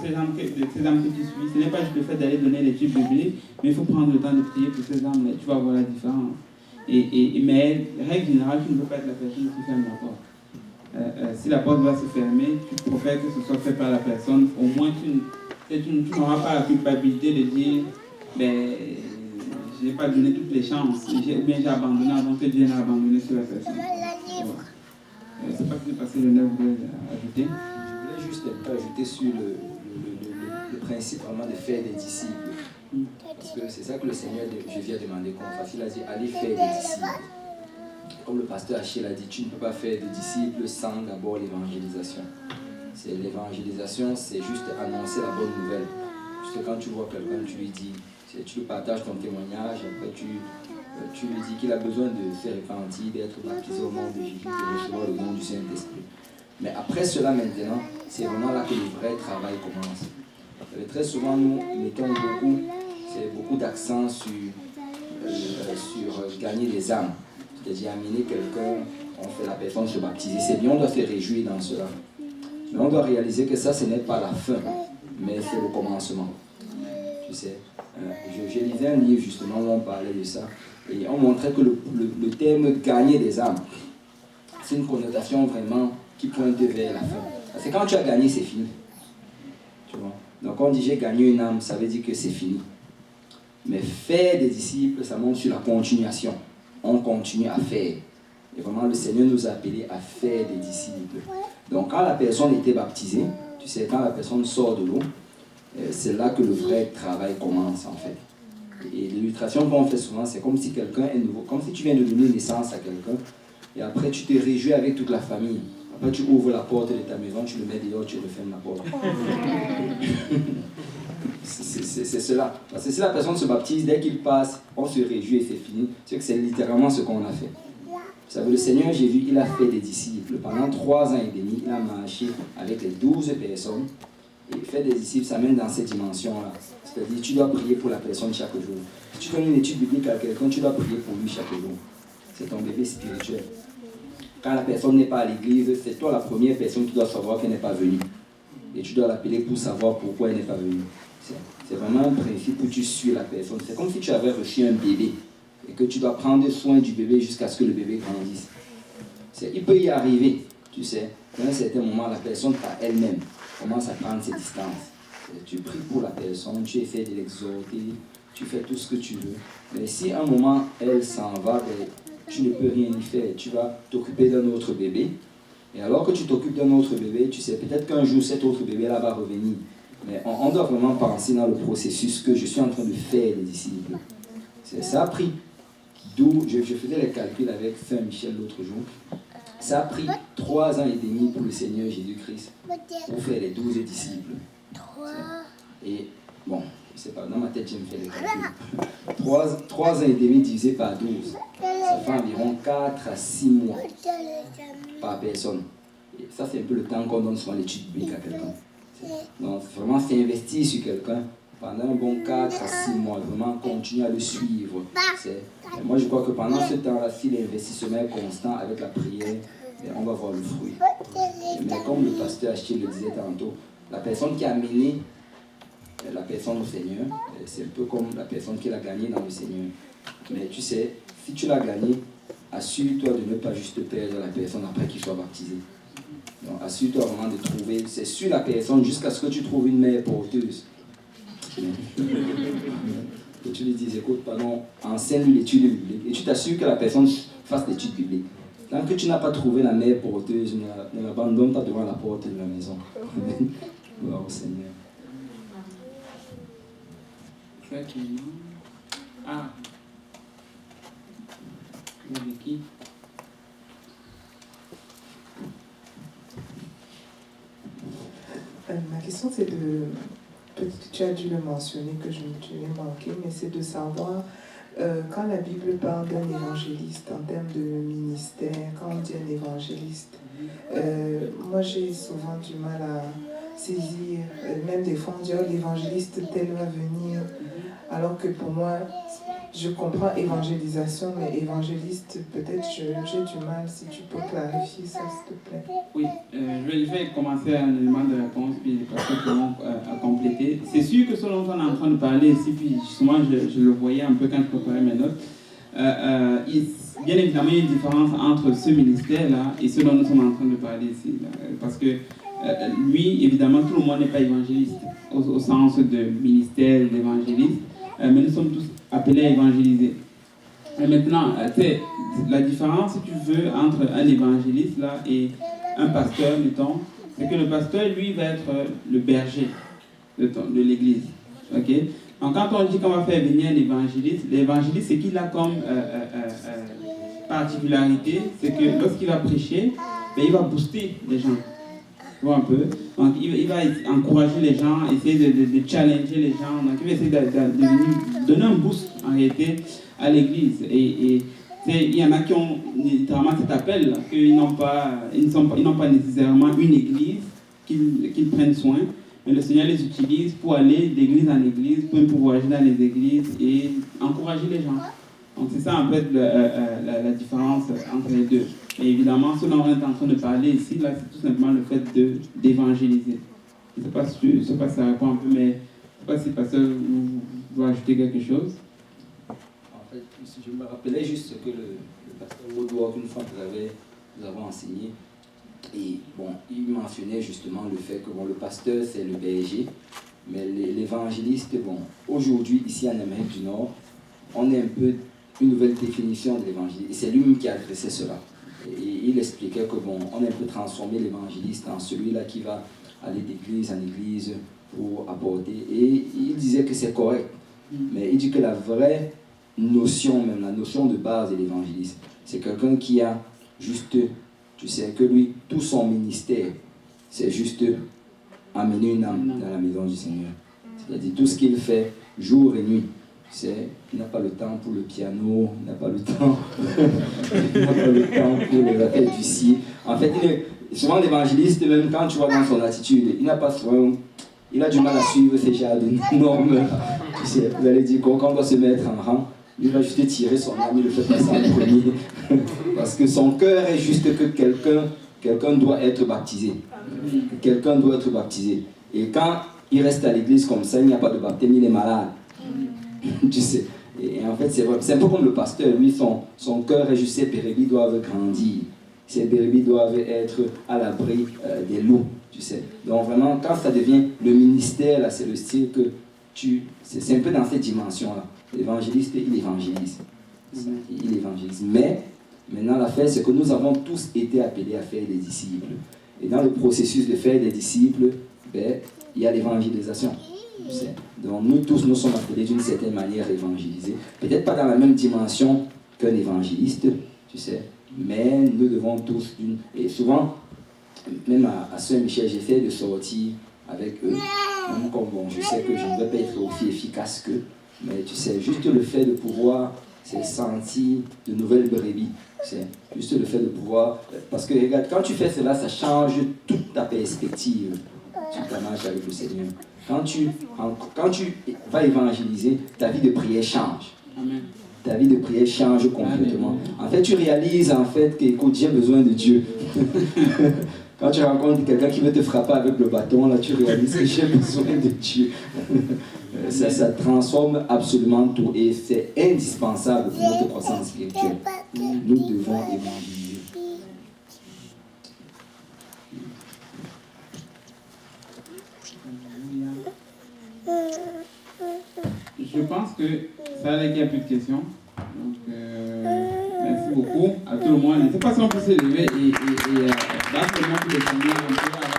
ces âmes que tu suis. Ce n'est pas juste le fait d'aller donner l'étude biblique, mais il faut prendre le temps de prier pour ces âmes-là. Tu vas voir la différence. Mais, règle générale, tu ne peux pas être la personne qui ferme la porte. Si la porte va se fermer, tu préfères que ce soit fait par la personne. Au moins, tu n'auras pas la culpabilité de dire, ben, je n'ai pas donné toutes les chances, ou bien j'ai abandonné avant que Dieu n'ait abandonné sur la personne. Je ne sais pas si Pasteur Lionel voulait ajouter. Je voulais juste un peu ajouter sur le principe vraiment de faire des disciples. Parce que c'est ça que le Seigneur Jésus a demandé qu'on fasse. Il a dit, allez faire des disciples. Comme le pasteur Achille a dit, tu ne peux pas faire des disciples sans d'abord l'évangélisation. L'évangélisation, c'est juste annoncer la bonne nouvelle. Juste quand tu vois quelqu'un, tu lui dis, tu lui partages ton témoignage, après tu lui dis qu'il a besoin de se repentir, d'être baptisé au nom de Jésus, de recevoir le nom du Saint-Esprit. Mais après cela maintenant, c'est vraiment là que le vrai travail commence. Et très souvent, nous mettons beaucoup d'accent sur gagner des âmes. C'est-à-dire amener quelqu'un, on fait la personne se baptiser. C'est bien, on doit se réjouir dans cela. Mais on doit réaliser que ça, ce n'est pas la fin, mais c'est le commencement. Tu sais, je lisais un livre justement où on parlait de ça, et on montrait que le terme « gagner des âmes », c'est une connotation vraiment qui pointe vers la fin. Parce que quand tu as gagné, c'est fini. Tu vois? Donc on dit « j'ai gagné une âme », ça veut dire que c'est fini. Mais faire des disciples, ça montre sur la continuation. On continue à faire. Et vraiment, le Seigneur nous a appelés à faire des disciples. Donc, quand la personne était baptisée, tu sais, quand la personne sort de l'eau, c'est là que le vrai travail commence, en fait. Et l'illustration qu'on fait souvent, c'est comme si quelqu'un est nouveau, comme si tu viens de donner naissance à quelqu'un, et après tu te réjouis avec toute la famille. Après, tu ouvres la porte de ta maison, tu le mets dehors, tu refermes la porte. C'est cela. Parce que si la personne se baptise, dès qu'il passe, on se réjouit et c'est fini. C'est que c'est littéralement ce qu'on a fait. Vous savez, le Seigneur Jésus, il a fait des disciples. Pendant 3 ans et demi, il a marché avec les 12 personnes. Et faire des disciples, ça mène dans cette dimension-là. C'est-à-dire, tu dois prier pour la personne chaque jour. Si tu donnes une étude biblique à quelqu'un, tu dois prier pour lui chaque jour. C'est ton bébé spirituel. Quand la personne n'est pas à l'église, c'est toi la première personne qui doit savoir qu'elle n'est pas venue. Et tu dois l'appeler pour savoir pourquoi elle n'est pas venue. C'est vraiment un principe où tu suis la personne. C'est comme si tu avais reçu un bébé et que tu dois prendre soin du bébé jusqu'à ce que le bébé grandisse. Il peut y arriver, tu sais, à un certain moment, la personne par elle-même commence à prendre ses distances. Tu pries pour la personne, tu essaies de l'exhorter, tu fais tout ce que tu veux. Mais si à un moment, elle s'en va, tu ne peux rien y faire. Tu vas t'occuper d'un autre bébé. Et alors que tu t'occupes d'un autre bébé, tu sais, peut-être qu'un jour, cet autre bébé-là va revenir. Mais on doit vraiment penser dans le processus que je suis en train de faire des disciples. Ça a pris, d'où je faisais les calculs avec Saint Michel l'autre jour, ça a pris 3 ans et demi pour le Seigneur Jésus-Christ pour faire les 12 disciples. Et bon, je ne sais pas, dans ma tête, je me fais les calculs. 3 ans et demi divisé par 12, ça fait environ 4 à 6 mois par personne. Et ça, c'est un peu le temps qu'on donne sur l'étude biblique à quelqu'un. Donc, vraiment, c'est investir sur quelqu'un pendant un bon 4 à 6 mois, vraiment continuer à le suivre. Moi, je crois que pendant ce temps-là, si l'investissement est constant avec la prière, on va voir le fruit. Mais comme le pasteur Achille le disait tantôt, la personne qui a mené la personne au Seigneur, c'est un peu comme la personne qui l'a gagné dans le Seigneur. Mais tu sais, si tu l'as gagné, assure-toi de ne pas juste perdre la personne après qu'il soit baptisé. Donc, assure-toi vraiment de trouver, c'est sur la personne jusqu'à ce que tu trouves une mère porteuse. Et tu lui dis, écoute, pardon, enseigne-lui l'étude biblique. Et tu t'assures que la personne fasse l'étude biblique. Tant que tu n'as pas trouvé la mère porteuse, ne l'abandonne pas devant la porte de la maison. Gloire au Seigneur. Ah. Vous avez qui? Ma question, c'est de... Peut-être que tu as dû le mentionner, que je l'ai manqué, mais c'est de savoir, quand la Bible parle d'un évangéliste en termes de ministère, quand on dit un évangéliste, moi j'ai souvent du mal à saisir, même des fois on dit, oh, l'évangéliste tel va venir, alors que pour moi, je comprends évangélisation, mais évangéliste, peut-être j'ai du mal, si tu peux clarifier ça, s'il te plaît. Oui, je vais commencer un élément de réponse, puis les personnes pourront compléter. C'est sûr que ce dont on est en train de parler ici, puis justement je le voyais un peu quand je préparais mes notes, bien évidemment il y a une différence entre ce ministère-là et ce dont nous sommes en train de parler ici. Là, parce que lui, évidemment, tout le monde n'est pas évangéliste, au sens de ministère d'évangéliste, mais nous sommes tous appelé à évangéliser. Et maintenant, la différence, si tu veux, entre un évangéliste là, et un pasteur, mettons, c'est que le pasteur, lui, va être le berger de l'église. Ok? Donc, quand on dit qu'on va faire venir un évangéliste, l'évangéliste, c'est qu'il a comme particularité, c'est que lorsqu'il va prêcher, ben, il va booster les gens. Tu vois un peu? Donc, il va encourager les gens, essayer de challenger les gens. Donc, il va essayer de donner un boost, en réalité, à l'église. Et il y en a qui ont littéralement cet appel, qu'ils n'ont pas nécessairement une église qu'ils prennent soin, mais le Seigneur les utilise pour aller d'église en église, pour voyager dans les églises et encourager les gens. Donc c'est ça en fait la différence entre les deux. Et évidemment, ce dont on est en train de parler ici, là, c'est tout simplement le fait d'évangéliser. Je ne sais pas si ça répond un peu, mais je ne sais pas si le pasteur vous ajouter quelque chose. En fait, je me rappelais juste ce que le pasteur Woodward, une fois nous avons enseigné, et bon, il mentionnait justement le fait que bon, le pasteur c'est le berger, mais l'évangéliste, bon, aujourd'hui ici en Amérique du Nord, on a un peu une nouvelle définition de l'évangéliste, et c'est lui-même qui a adressé cela. Et il expliquait que bon, on a un peu transformé l'évangéliste en celui-là qui va aller d'église en église pour apporter, et il disait que c'est correct, mais il dit que la vraie notion, même la notion de base de l'évangéliste, c'est quelqu'un qui a juste, tu sais, que lui, tout son ministère, c'est juste amener une âme dans la maison du Seigneur. C'est-à-dire tout ce qu'il fait, jour et nuit. Il n'a pas le temps pour le piano, il n'a pas le temps, il n'a pas le temps pour les appels du ciel. En fait, souvent l'évangéliste, même quand tu vois dans son attitude, il n'a pas soin, il a du mal à suivre ces genres de normes. Tu sais, vous allez dire quand on doit se mettre en rang, il va juste tirer son ami, le fait passer en premier. Parce que son cœur est juste que quelqu'un doit être baptisé. Quelqu'un doit être baptisé. Et quand il reste à l'église comme ça, il n'y a pas de baptême, il est malade. Tu sais. Et en fait, c'est vrai. C'est un peu comme le pasteur. Lui, son cœur est juste, ses brebis doivent grandir. Ses brebis doivent être à l'abri des loups. Tu sais. Donc vraiment, quand ça devient le ministère, là, c'est le style que c'est un peu dans cette dimension-là. L'évangéliste, il évangélise. Il évangélise. Mais, maintenant, l'affaire, c'est que nous avons tous été appelés à faire des disciples. Et dans le processus de faire des disciples, ben, il y a l'évangélisation. Tu sais. Donc, nous tous, nous sommes appelés d'une certaine manière à évangéliser. Peut-être pas dans la même dimension qu'un évangéliste, tu sais, mais nous devons tous, et souvent, même à Saint-Michel, j'essaie de sortir avec eux. Même comme bon, je sais que je ne vais pas être aussi efficace qu'eux, mais tu sais, juste le fait de pouvoir sentir de nouvelles brebis, c'est juste le fait de pouvoir, parce que regarde, quand tu fais cela, ça change toute ta perspective. Tu marches avec le Seigneur. Quand tu vas évangéliser, ta vie de prière change. Amen. Ta vie de prière change complètement. En fait, tu réalises en fait que j'ai besoin de Dieu. Quand tu rencontres quelqu'un qui veut te frapper avec le bâton, là, tu réalises que j'ai besoin de Dieu. Ça transforme absolument tout et c'est indispensable pour notre croissance spirituelle. Nous devons évangéliser. Je pense que ça a qu'il n'y a plus de questions. Donc, merci beaucoup à tout le monde. Je ne sais pas si on peut s'élever et dans ce moment pour les Seigneurs, un peu avant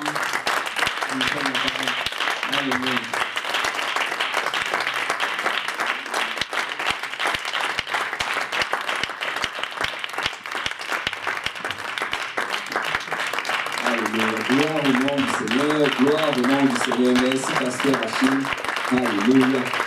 de faire la parole. Alléluia. Gloire au nom du Seigneur, gloire au nom du Seigneur. Merci, Pasteur Achille. Alléluia.